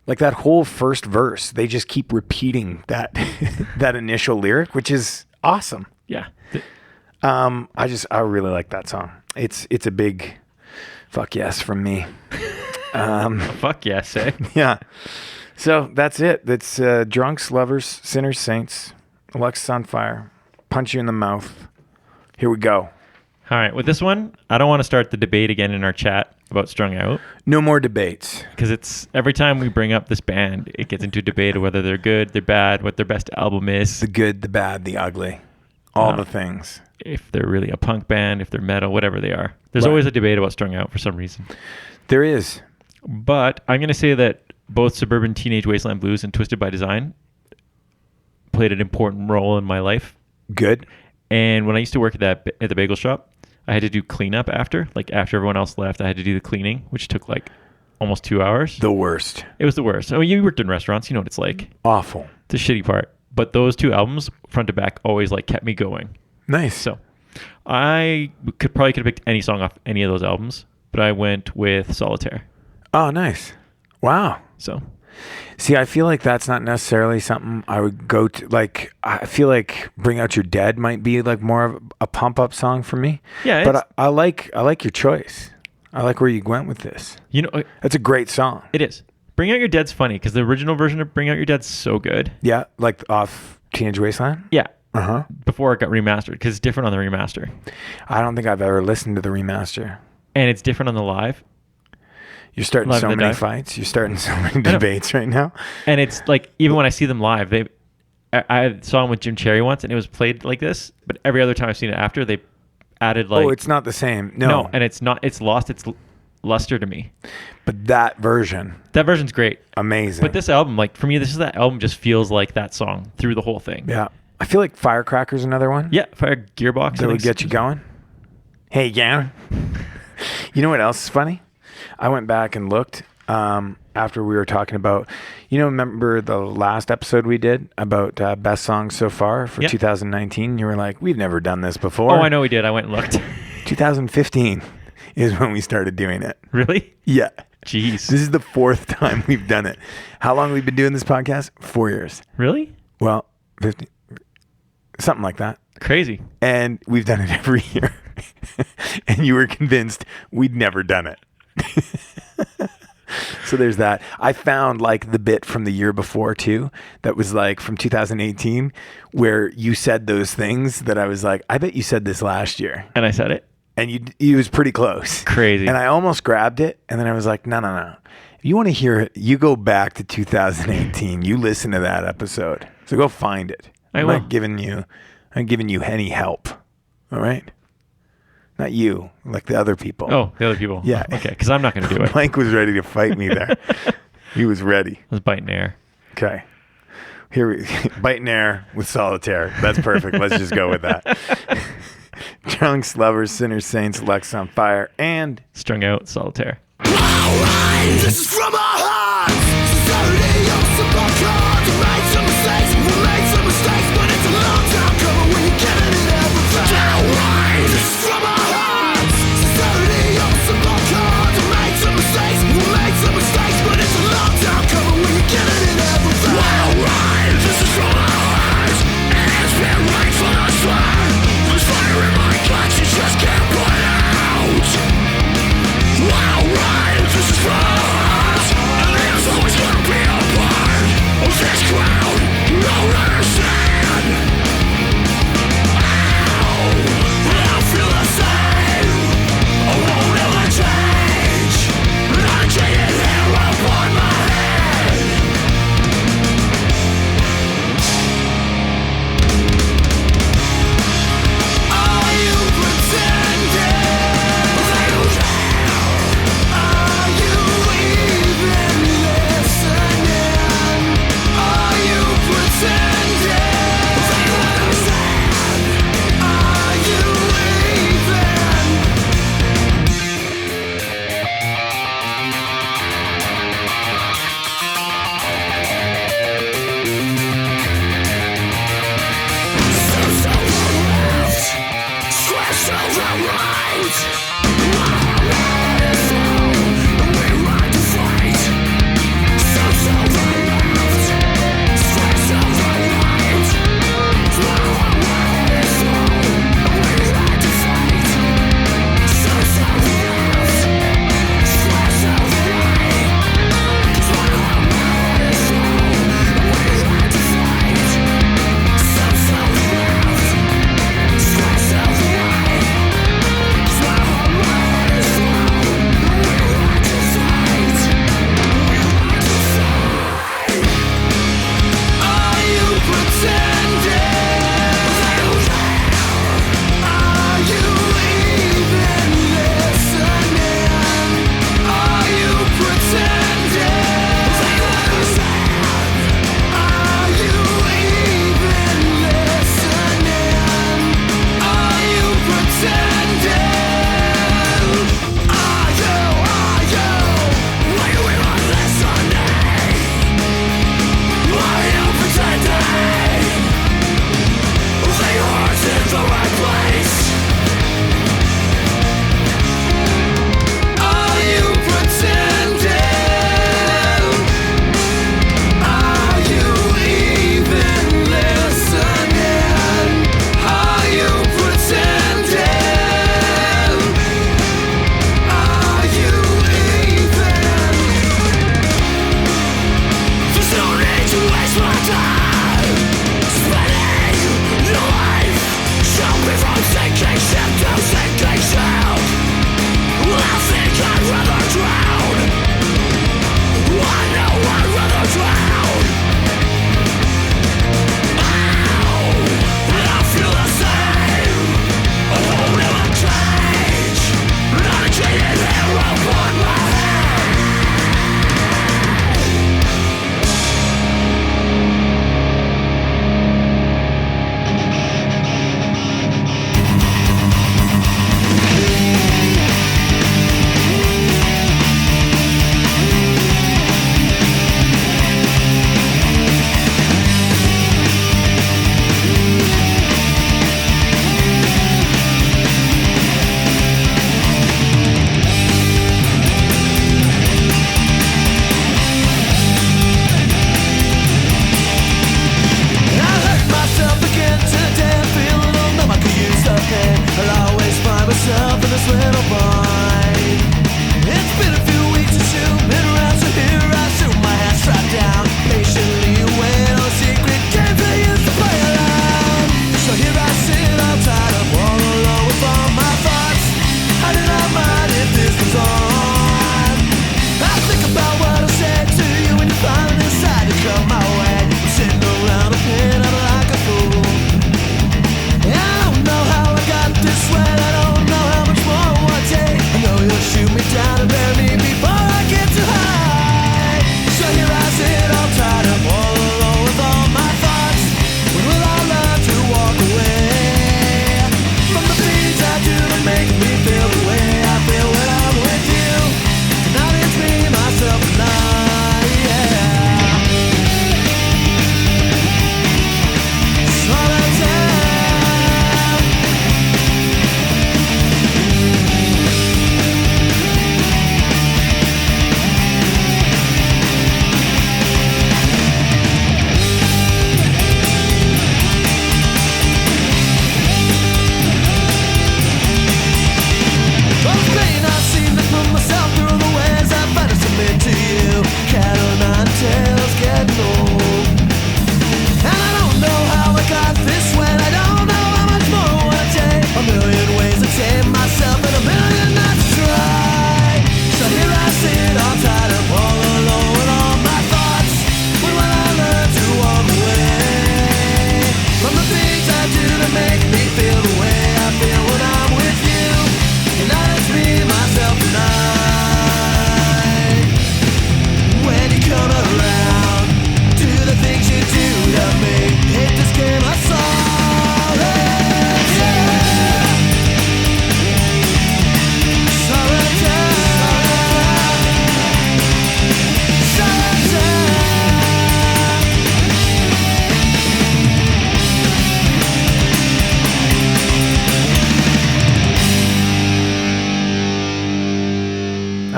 Like that whole first verse, they just keep repeating that that initial lyric, which is awesome. Yeah. I really like that song. It's a big fuck yes from me. Fuck yes, eh? Yeah. So that's it. That's Drunks, Lovers, Sinners, Saints, Alexis on Fire, Punch You in the Mouth. Here we go. All right. With this one, I don't want to start the debate again in our chat about Strung Out. No more debates. Because it's every time we bring up this band, it gets into a debate of whether they're good, they're bad, what their best album is. The good, the bad, the ugly. All the things. If they're really a punk band, if they're metal, whatever they are. There's always a debate about Strung Out for some reason. There is. But I'm going to say that both Suburban Teenage Wasteland Blues and Twisted by Design played an important role in my life. Good. And when I used to work at the bagel shop, I had to do cleanup after. Like after everyone else left, I had to do the cleaning, which took like almost 2 hours. The worst. It was the worst. I mean, you worked in restaurants, you know what it's like. Awful. The shitty part. But those two albums, front to back, always like kept me going. Nice. So I could have picked any song off any of those albums, but I went with Solitaire. Oh, nice. Wow. So, see, I feel like that's not necessarily something I would go to. Like, I feel like Bring Out Your Dead might be like more of a pump up song for me. Yeah, but I like your choice. I like where you went with this. You know, that's a great song. It is. Bring Out Your Dead's funny because the original version of Bring Out Your Dead's so good. Yeah, like off Teenage Wasteland. Yeah. Uh-huh. Before it got remastered because it's different on the remaster. I don't think I've ever listened to the remaster. And it's different on the live. You're starting so many fights. You're starting so many debates right now. And it's like, even when I see them live, I saw them with Jim Cherry once and it was played like this, but every other time I've seen it after, they added like... Oh, it's not the same. No, and it's not. It's lost its luster to me. But that version's great. Amazing. But this album, like for me, that album just feels like that song through the whole thing. Yeah. I feel like Firecracker's another one. Yeah, Fire Gearbox. That would get you going. Hey, yeah. You know what else is funny? I went back and looked after we were talking about, remember the last episode we did about best songs so far for 2019? You were like, we've never done this before. Oh, I know we did. I went and looked. 2015 is when we started doing it. Really? Yeah. Jeez. This is the 4th time we've done it. How long have we been doing this podcast? 4 years. Really? Well, 15. Something like that. Crazy. And we've done it every year. And you were convinced we'd never done it. So there's that. I found like the bit from the year before too, that was like from 2018, where you said those things that I was like, I bet you said this last year. And I said it. And you was pretty close. Crazy. And I almost grabbed it. And then I was like, no. You want to hear it? You go back to 2018. You listen to that episode. So go find it. I'm not giving you any help. All right. Not you, like the other people. Oh, the other people. Yeah. Okay, because I'm not going to do it. Mike was ready to fight me there. He was ready. I was biting air. Okay. Biting air with solitaire. That's perfect. Let's just go with that. Drunks, lovers, sinners, saints, Lex on fire, and Strung out solitaire. Alright, this is from our hearts. Sincerity of some cards. We made some mistakes, but it's a long time coming when you're giving it everything. Alright, this is from our hearts. Sincerity of some cards. We made some mistakes, but it's a long time coming when you're giving it everything. Alright, this is from our hearts, and it's been right for the start. There's fire in my guts, you just can't put out. Alright, this is from us, and there's always gonna be a part of this crowd you don't understand. Ow, I feel the same. I won't ever change. I'm taking hair upon my head. Are you pretending? Are you even listening? Are you pretending? Are you even? So left, squash to the right. We like to fight. So the left, squash to the right. We like to fight. So the left, squash to the right. We like to fight. So the left, squash to the right.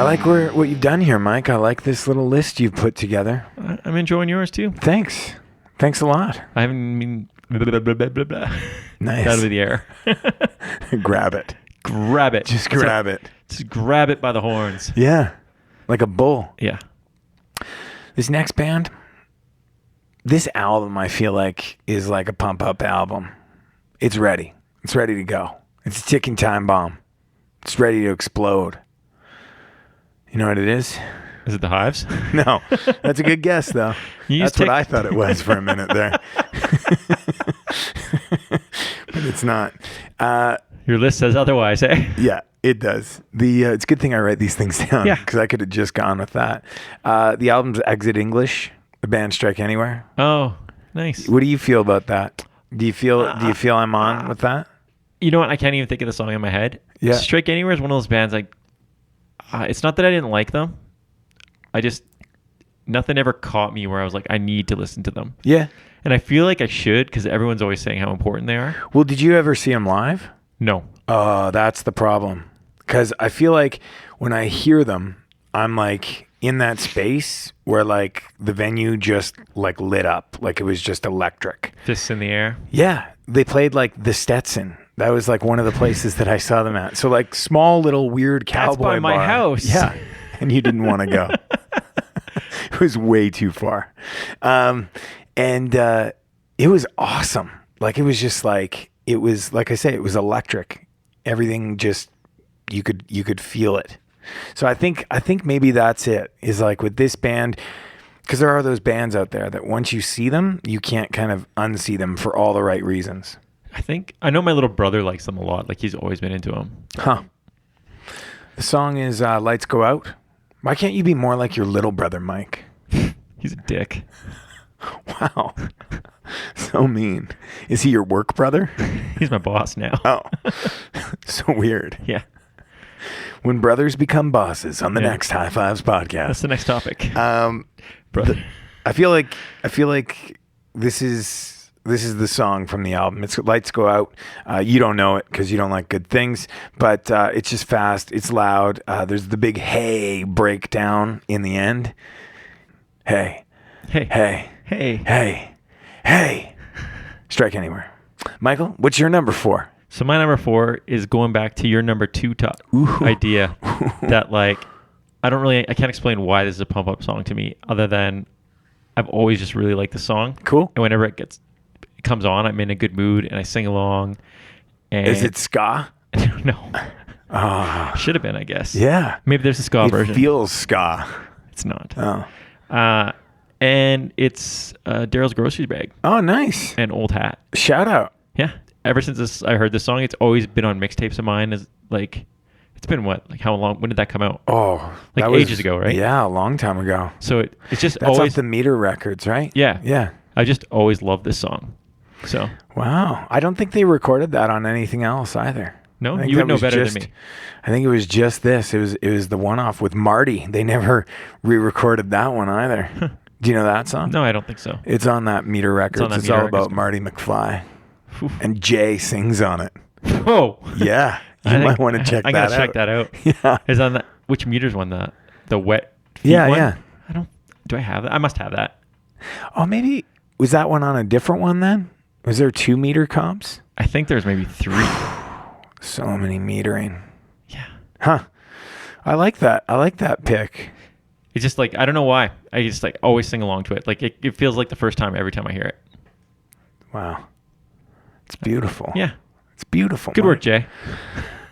I like what you've done here, Mike. I like this little list you've put together. I'm enjoying yours too. Thanks a lot. I haven't been blah, blah, blah, blah, blah. Nice. Out of the air. Grab it. Grab it. Just grab it. Just grab it by the horns. Yeah, like a bull. Yeah. This next band, this album, I feel like, is like a pump-up album. It's ready. It's ready to go. It's a ticking time bomb. It's ready to explode. You know what it is? Is it the Hives? No. That's a good guess, though. That's what I thought it was for a minute there. But it's not. Your list says otherwise, eh? Yeah, it does. It's a good thing I write these things down, because I could have just gone with that. The album's Exit English, the band Strike Anywhere. Oh, nice. What do you feel about that? Do you feel I'm on with that? You know what? I can't even think of the song in my head. Yeah. Strike Anywhere is one of those bands like, it's not that I didn't like them. Nothing ever caught me where I was like, I need to listen to them. Yeah. And I feel like I should, because everyone's always saying how important they are. Well, did you ever see them live? No. Oh, that's the problem. Because I feel like when I hear them, I'm like in that space where like the venue just like lit up. Like it was just electric. Fists in the air. Yeah. They played like the Stetson. That was like one of the places that I saw them at. So like small little weird cowboy That's by my bar. house. Yeah. And you didn't want to go. It was way too far. And it was awesome. Like it was just like, it was, like I say, it was electric. Everything just, you could feel it. So I think maybe that's it, is like with this band, because there are those bands out there that once you see them, you can't kind of unsee them for all the right reasons. I know my little brother likes them a lot. Like he's always been into them. Huh. The song is Lights Go Out. Why can't you be more like your little brother, Mike? He's a dick. Wow. So mean. Is he your work brother? He's my boss now. Oh. So weird. Yeah. When brothers become bosses on the next High Fives podcast. That's the next topic. Brother. I feel like this is the song from the album. It's Lights Go Out. You don't know it because you don't like good things, but it's just fast. It's loud. There's the big hey breakdown in the end. Hey. Hey. Hey. Hey. Hey. Hey. Strike Anywhere. Michael, what's your number 4? So my number 4 is going back to your number 2 top idea that like, I can't explain why this is a pump up song to me other than I've always just really liked the song. Cool. And whenever it comes on, I'm in a good mood and I sing along. And is it ska? No. Oh. Should have been, I guess. Yeah. Maybe there's a ska version. It feels ska. It's not. Oh. And it's Daryl's Grocery Bag. Oh, nice. And Old Hat. Shout out. Yeah. Ever since I heard this song, it's always been on mixtapes of mine. It's been what? Like how long? When did that come out? Oh. Like ages ago, right? Yeah, a long time ago. So it's just That's always off the Meter Records, right? Yeah. Yeah. I just always loved this song. So. Wow. I don't think they recorded that on anything else either. No, you would know better than me. I think it was just this. It was the one-off with Marty. They never re-recorded that one either. Do you know that song? No, I don't think so. It's on that Meter Records. It's all about Marty McFly. Oof. And Jay sings on it. Oh. Yeah. You might want to check that out. I gotta check that out. Yeah. Is on that, which Meter's one? The wet feet yeah, one? Yeah. Do I have that? I must have that. Oh, maybe, was that one on a different one then? Was there 2 Meter comps? I think there's maybe 3. So many metering. Yeah. Huh. I like that. I like that pick. It's just like, I don't know why. I just like always sing along to it. Like it feels like the first time every time I hear it. Wow. It's beautiful. Yeah. It's beautiful. Good work, Jay.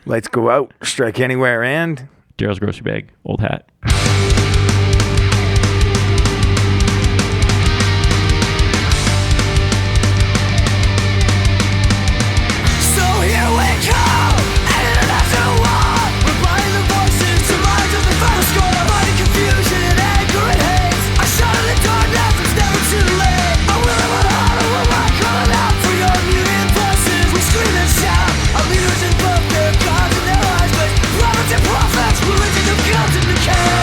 Lights Go Out, Strike Anywhere, and Daryl's Grocery Bag, Old Hat. Prophets, religion of guilt and decay.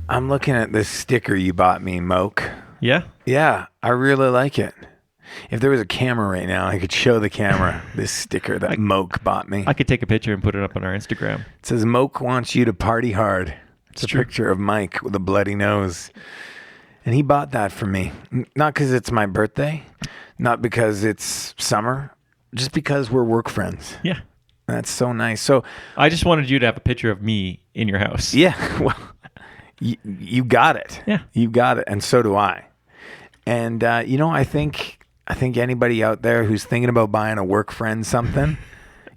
I'm looking at this sticker you bought me, Moke. Yeah. Yeah, I really like it. If there was a camera right now, I could show the camera this sticker that Moke bought me. I could take a picture and put it up on our Instagram. It says, Moke wants you to party hard. It's a true. picture of Mike with a bloody nose. And he bought that for me. Not because it's my birthday, not because it's summer, just because we're work friends. Yeah. That's so nice. So I just wanted you to have a picture of me in your house. yeah, well, you got it. Yeah. You got it. And so do I. And, I think anybody out there who's thinking about buying a work friend something,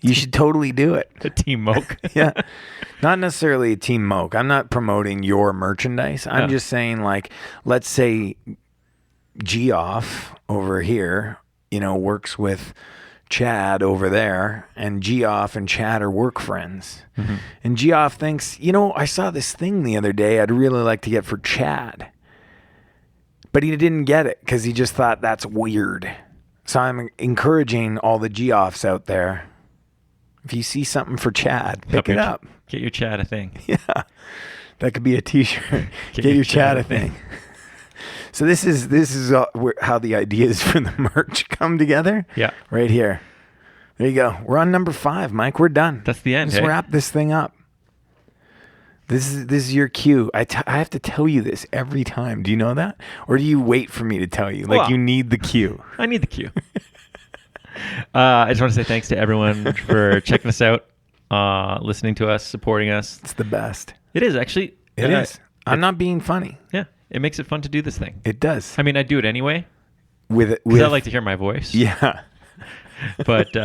you should totally do it. A Team Moke. Yeah. Not necessarily a Team Moke. I'm not promoting your merchandise. I'm just saying, like, let's say Geoff over here, works with Chad over there, and Geoff and Chad are work friends. Mm-hmm. And Geoff thinks, I saw this thing the other day I'd really like to get for Chad. But he didn't get it because he just thought that's weird. So I'm encouraging all the Geoffs out there. If you see something for Chad, pick it up. Get your Chad a thing. Yeah. That could be a t-shirt. Get your Chad a thing. So this is how the ideas for the merch come together. Yeah. Right here. There you go. We're on number 5, Mike. We're done. That's the end. Let's hey? wrap this thing up. This is your cue. I have to tell you this every time. Do you know that? Or do you wait for me to tell you? Like, you need the cue. I need the cue. I just want to say thanks to everyone for checking us out, listening to us, supporting us. It's the best. It is, actually. It is. I'm not being funny. Yeah. It makes it fun to do this thing. It does. I mean, I do it anyway. With I like to hear my voice. Yeah. But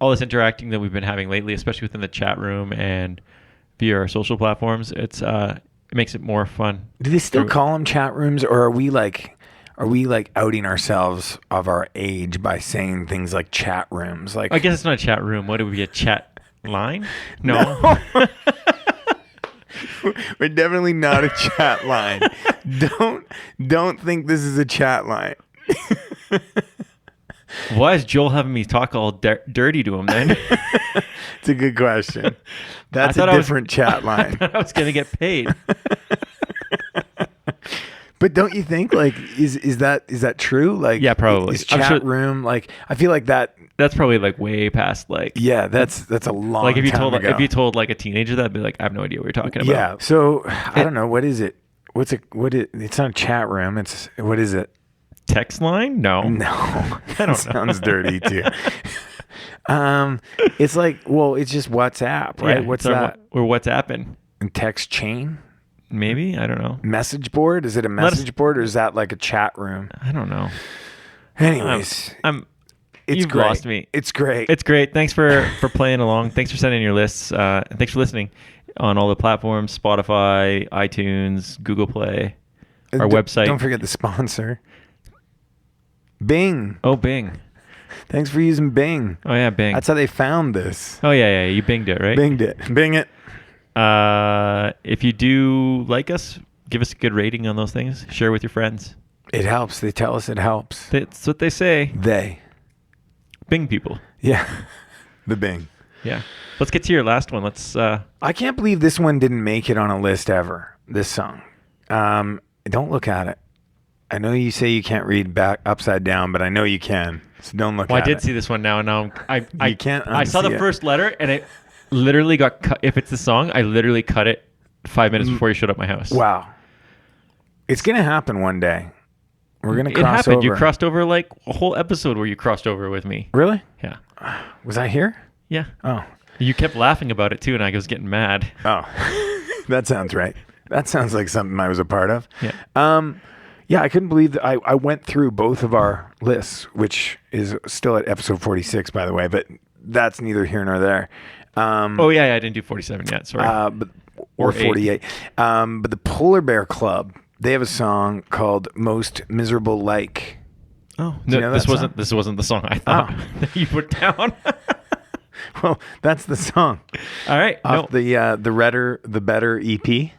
all this interacting that we've been having lately, especially within the chat room and via our social platforms, it makes it more fun. Do they still call them chat rooms, or are we like outing ourselves of our age by saying things like chat rooms? Like, I guess it's not a chat room. What would be a chat line? No. We're definitely not a chat line. Don't think this is a chat line. Why is Joel having me talk all dirty to him then? It's a good question. That's a different chat line. I thought I was going to get paid. But don't you think, like, is that true? Like, yeah, probably. Is chat room, like, I feel like that's probably like way past, like, yeah, that's a long like if you time told ago. If you told like a teenager that, I'd be like, I have no idea what you're talking about. Yeah. So I don't know, what is it? It's not a chat room. What is it? Text line? No. I don't know. Sounds dirty too. It's like, it's just WhatsApp, right? Yeah, What's that? Or WhatsApping. And text chain? Maybe? I don't know. Message board? Is it a message board, or is that like a chat room? I don't know. Anyways, you've great. lost me. It's great. It's great. Thanks for playing along. Thanks for sending your lists. And thanks for listening on all the platforms: Spotify, iTunes, Google Play, our website. Don't forget the sponsor, Bing. Oh, Bing. Thanks for using Bing. Oh yeah, Bing. That's how they found this. Oh yeah. You binged it, right? Binged it. Bing it. If you do like us, give us a good rating on those things. Share with your friends. It helps. They tell us it helps. That's what they say. They. Bing people. Yeah. The Bing. Yeah. Let's get to your last one. I can't believe this one didn't make it on a list ever, this song. Don't look at it. I know you say you can't read back upside down, but I know you can. So don't look at it. I did see this one now, and now I can't I saw the unsee it. first letter, and it literally got cut. If it's the song, I literally cut it 5 minutes before you showed up my house. Wow. It's going to happen one day. We're going to cross It happened. over. You crossed over like a whole episode where you crossed over with me. Really? Yeah. Was I here? Yeah. Oh. You kept laughing about it too, and I was getting mad. Oh. That sounds right. That sounds like something I was a part of. Yeah. Yeah, I couldn't believe that I went through both of our lists, which is still at episode 46, by the way, but that's neither here nor there. Oh, yeah, I didn't do 47 yet. Sorry. Or 48. But the Polar Bear Club, they have a song called Most Miserable Like. Oh, Do you know this that wasn't the song I thought that you put down. Well, that's the song. All right. Off the Better EP.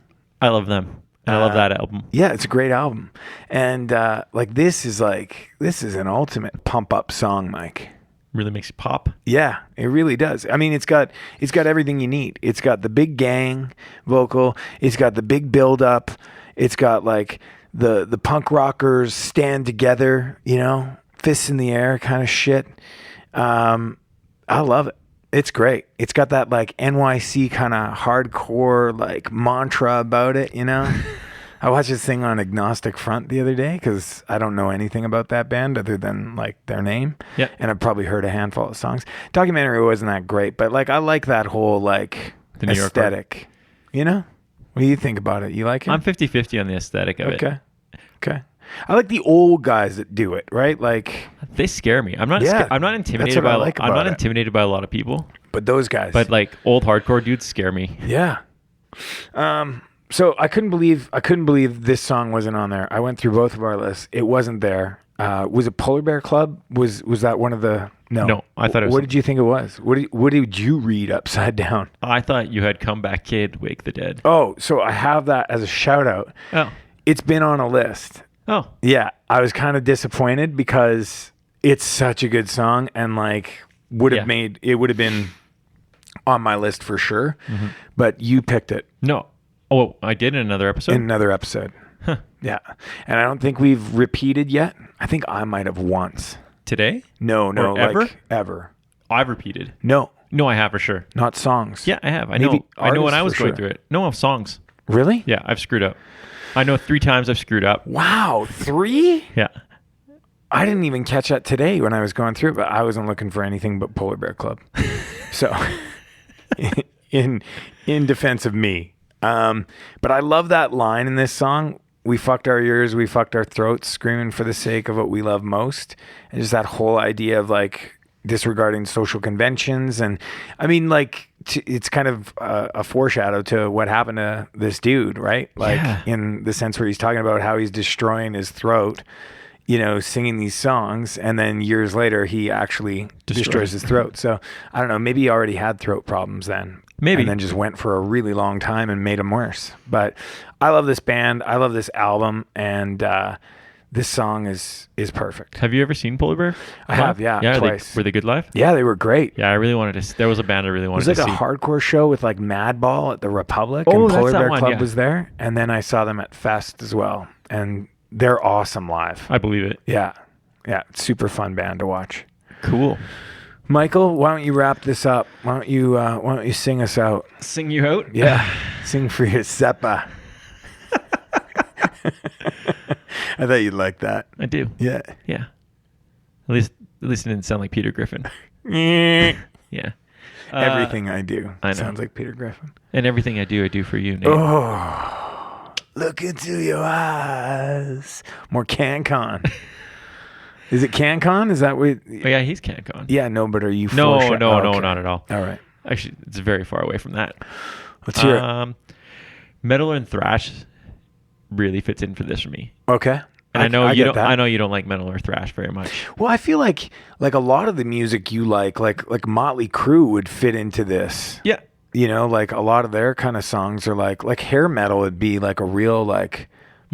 I love them. I love that album. Yeah, it's a great album. And this is an ultimate pump up song, Mike. really makes you pop. Yeah, it really does. I mean, it's got everything you need. It's got the big gang vocal. It's got the big build up. It's got like the punk rockers stand together, fists in the air kind of shit. I love it. It's great. It's got that like NYC kind of hardcore like mantra about it, I watched this thing on Agnostic Front the other day because I don't know anything about that band other than like their name. Yeah. And I've probably heard a handful of songs. Documentary wasn't that great, but like I like that whole like The New York aesthetic. What do you think about it? You like it? I'm 50-50 on the aesthetic of it. Okay. I like the old guys that do it, right? Like They scare me. I'm not intimidated what I by like I'm not about it. intimidated by a lot of people, but those guys. but like old hardcore dudes scare me. Yeah. So I couldn't believe this song wasn't on there. I went through both of our lists. It wasn't there. Was it Polar Bear Club? Was that one of the? No, I thought it was. What did you think it was? What did you read upside down? I thought you had Comeback Kid, Wake the Dead. Oh, so I have that as a shout out. Oh. It's been on a list. Oh. Yeah, I was kind of disappointed because it's such a good song and like would have been on my list for sure. Mm-hmm. But you picked it. No. Oh, I did in another episode? In another episode. Huh. Yeah. And I don't think we've repeated yet. I think I might have once. Today? No, or ever? Like ever. I've repeated. No, I have for sure. not songs. Yeah, I have. I Maybe know when I was artists for going sure. through it. No, of songs. Really? Yeah, I've screwed up. I know 3 times I've screwed up. Wow, 3? Yeah. I didn't even catch that today when I was going through it, but I wasn't looking for anything but Polar Bear Club. So, in defense of me. But I love that line in this song. We fucked our ears, we fucked our throats, screaming for the sake of what we love most. And just that whole idea of like disregarding social conventions. And I mean, like, it's kind of a foreshadow to what happened to this dude, right? Like in the sense where he's talking about how he's destroying his throat, singing these songs. And then years later, he actually destroys his throat. So I don't know, maybe he already had throat problems then. Maybe. And then just went for a really long time and made them worse. But I love this band. I love this album. And this song is perfect. Have you ever seen Polar Bear? I have, yeah, twice. Were they good live? Yeah, they were great. Yeah, I really wanted to. There was a band I really wanted to see. It was like a hardcore show with like Madball at the Republic. Oh, and that's Polar that Bear one, Club yeah. was there. And then I saw them at Fest as well. And they're awesome live. I believe it. Yeah. Yeah. Super fun band to watch. Cool. Michael, why don't you wrap this up? Why don't you sing us out? Sing you out? Yeah. Sing for your Seppa. I thought you'd like that. I do. Yeah. Yeah. At least it didn't sound like Peter Griffin. Yeah. Everything I do I know. sounds like Peter Griffin. And everything I do for you, Nate. Oh, look into your eyes. More CanCon. Is it CanCon? Is that what? Oh, yeah, he's CanCon. Yeah, no, but are you? No, okay. not at all. All right. Actually, it's very far away from that. Let's hear it. Metal and thrash really fits in for this for me. Okay. And I know you don't. That. I know you don't like metal or thrash very much. Well, I feel like a lot of the music you like Motley Crue would fit into this. Yeah. Like a lot of their kind of songs are like hair metal would be like a real like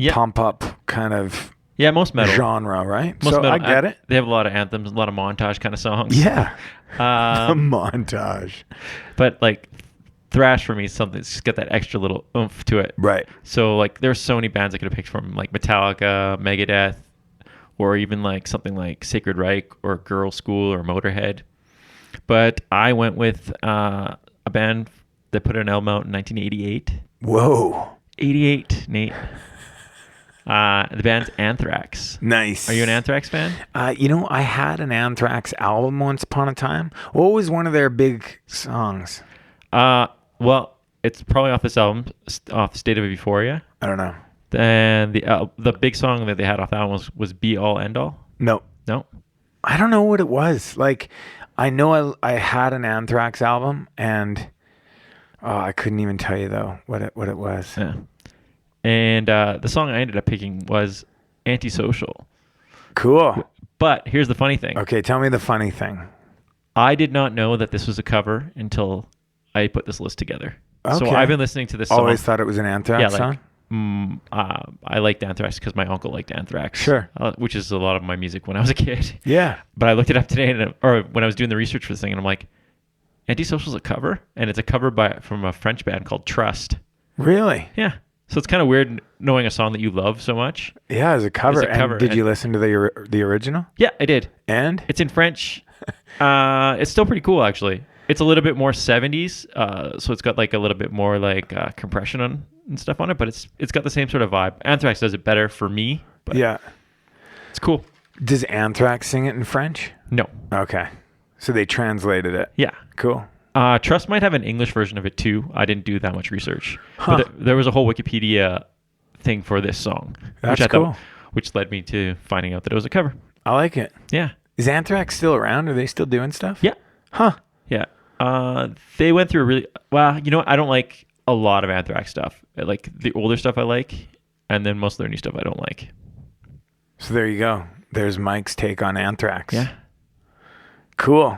pump up kind of most metal genre, right? Most so metal, I get it. They have a lot of anthems, a lot of montage kind of songs. Yeah. A montage. But like thrash for me is something that's got that extra little oomph to it. Right. So like there's so many bands I could have picked from, like Metallica, Megadeth, or even like something like Sacred Reich or Girl School or Motorhead. But I went with a band that put an album out in 1988. Whoa. 88, Nate. The band's Anthrax. Nice. Are you an Anthrax fan? I had an Anthrax album once upon a time. What was one of their big songs? Well, it's probably off this album, off State of Euphoria. I don't know. And the big song that they had off that one was Be All End All. No. I don't know what it was. Like, I know I had an Anthrax album, and I couldn't even tell you though what it was. Yeah. And the song I ended up picking was Antisocial. Cool. But here's the funny thing. Okay, tell me the funny thing. I did not know that this was a cover until I put this list together. Okay. So I've been listening to this song. Always thought it was an Anthrax song? I liked Anthrax because my uncle liked Anthrax. Sure. Which is a lot of my music when I was a kid. Yeah. But I looked it up today, or when I was doing the research for this thing, and I'm like, Antisocial's a cover, and it's a cover from a French band called Trust. Really? Yeah. So it's kind of weird knowing a song that you love so much. Yeah, as a cover. As a cover. And did you listen to the original? Yeah, I did. And? It's in French. It's still pretty cool, actually. It's a little bit more 70s, so it's got like a little bit more like compression and stuff on it, but it's got the same sort of vibe. Anthrax does it better for me, but Yeah. it's cool. Does Anthrax sing it in French? No. Okay. So they translated it. Yeah. Cool. Trust might have an English version of it too. I didn't do that much research. Huh. But there was a whole Wikipedia thing for this song. That's which I cool. thought, which led me to finding out that it was a cover. I like it. Yeah. Is Anthrax still around? Are they still doing stuff? Yeah. Huh. Yeah. They went through a really... Well, you know what? I don't like a lot of Anthrax stuff. I like the older stuff I like, and then most of their new stuff I don't like. So there you go. There's Mike's take on Anthrax. Yeah. Cool.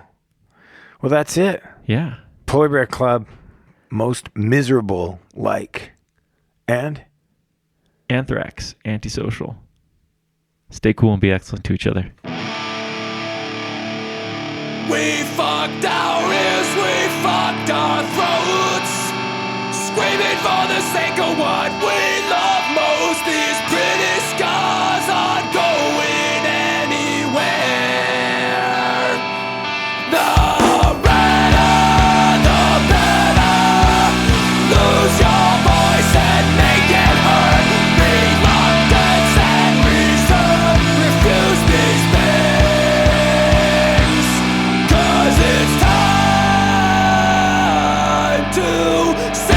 Well, that's it. Yeah. Polar Bear Club, most miserable like. And? Anthrax, Antisocial. Stay cool and be excellent to each other. We fucked our ears, we fucked our throats, screaming for the sake of what we love most. These pretty scars aren't going anywhere. The redder, the better. Lose your voice and make it hurt. Reluctance and reserve. Refuse these things. 'Cause it's time to sing.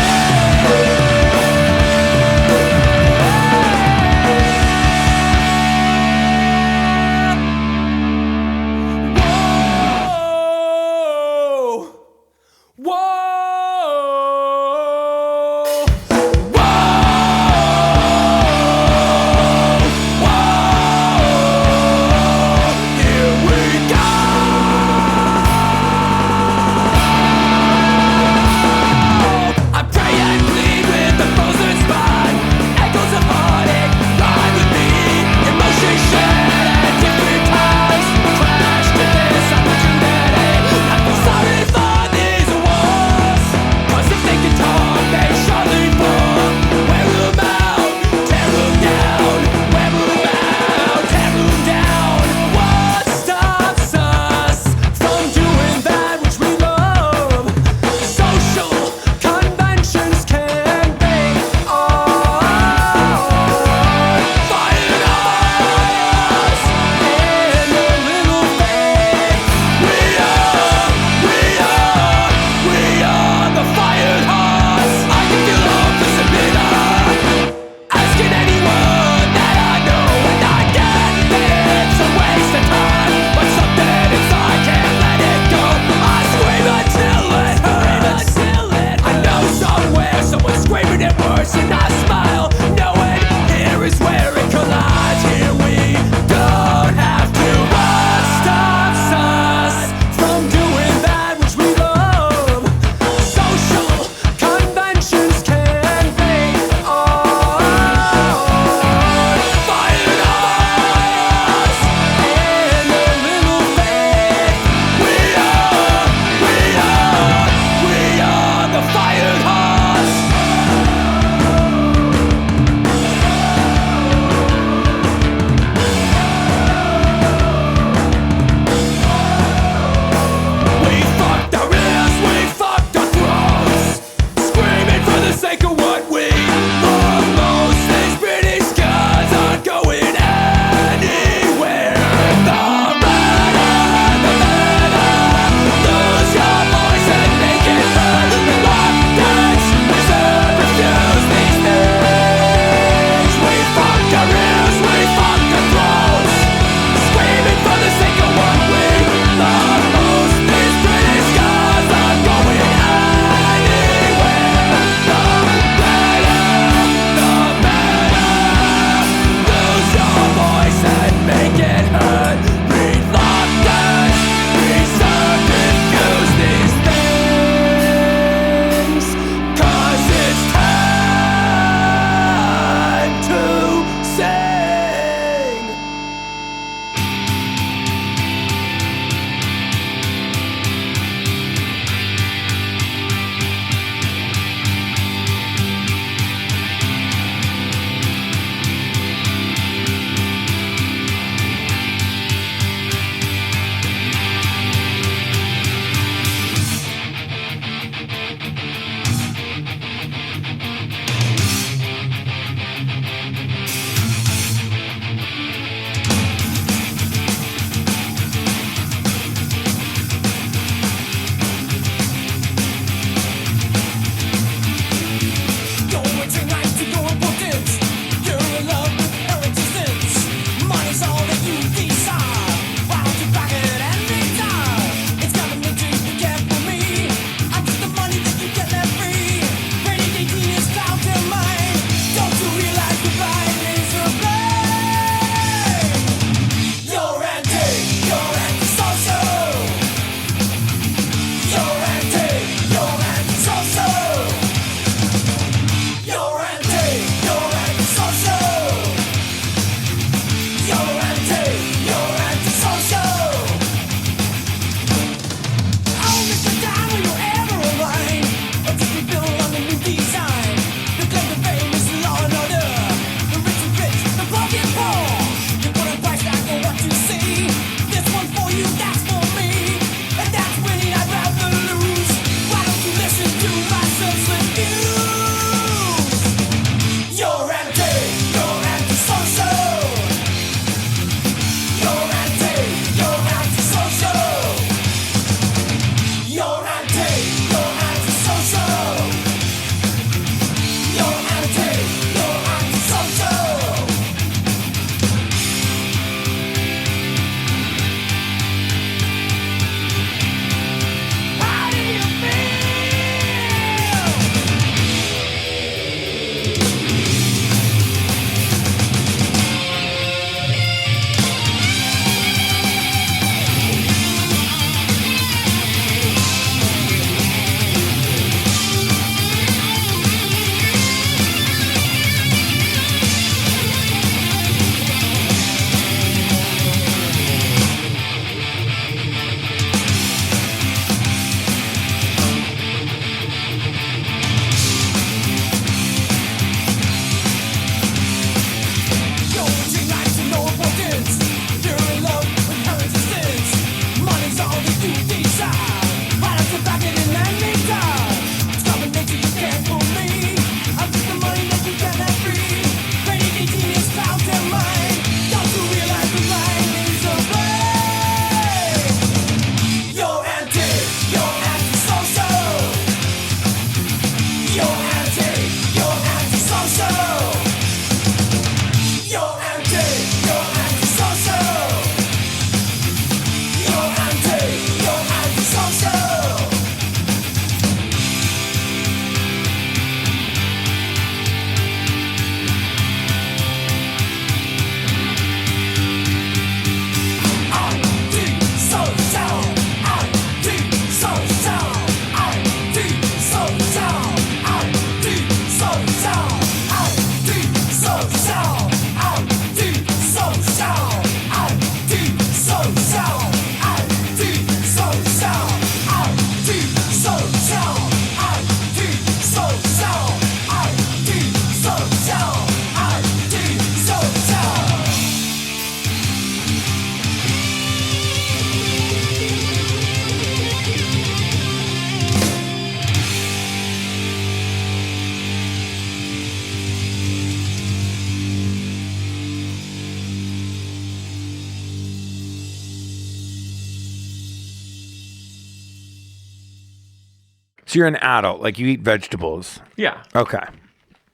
So you're an adult, like you eat vegetables. Yeah. Okay.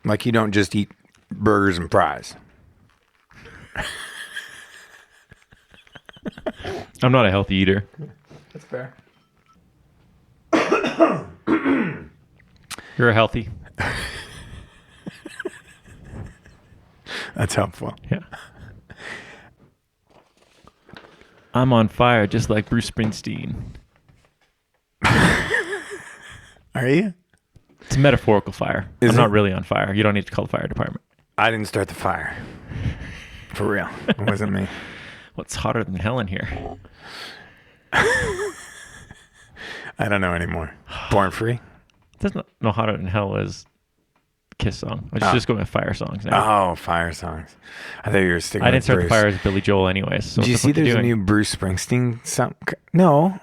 Like you don't just eat burgers and fries. I'm not a healthy eater. That's fair. You're a healthy. That's helpful. Yeah. I'm on fire just like Bruce Springsteen. Are you? It's a metaphorical fire. Is I'm it? not really on fire. You don't need to call the fire department. I didn't start the fire. For real. It wasn't me. What's hotter than hell in here? I don't know anymore. Born Free? There's no hotter than hell is Kiss song. I just going with fire songs now. Oh, fire songs. I thought you were sticking I with didn't start Bruce. the fire as Billy Joel anyways. So Did you see there's a new Bruce Springsteen song? No.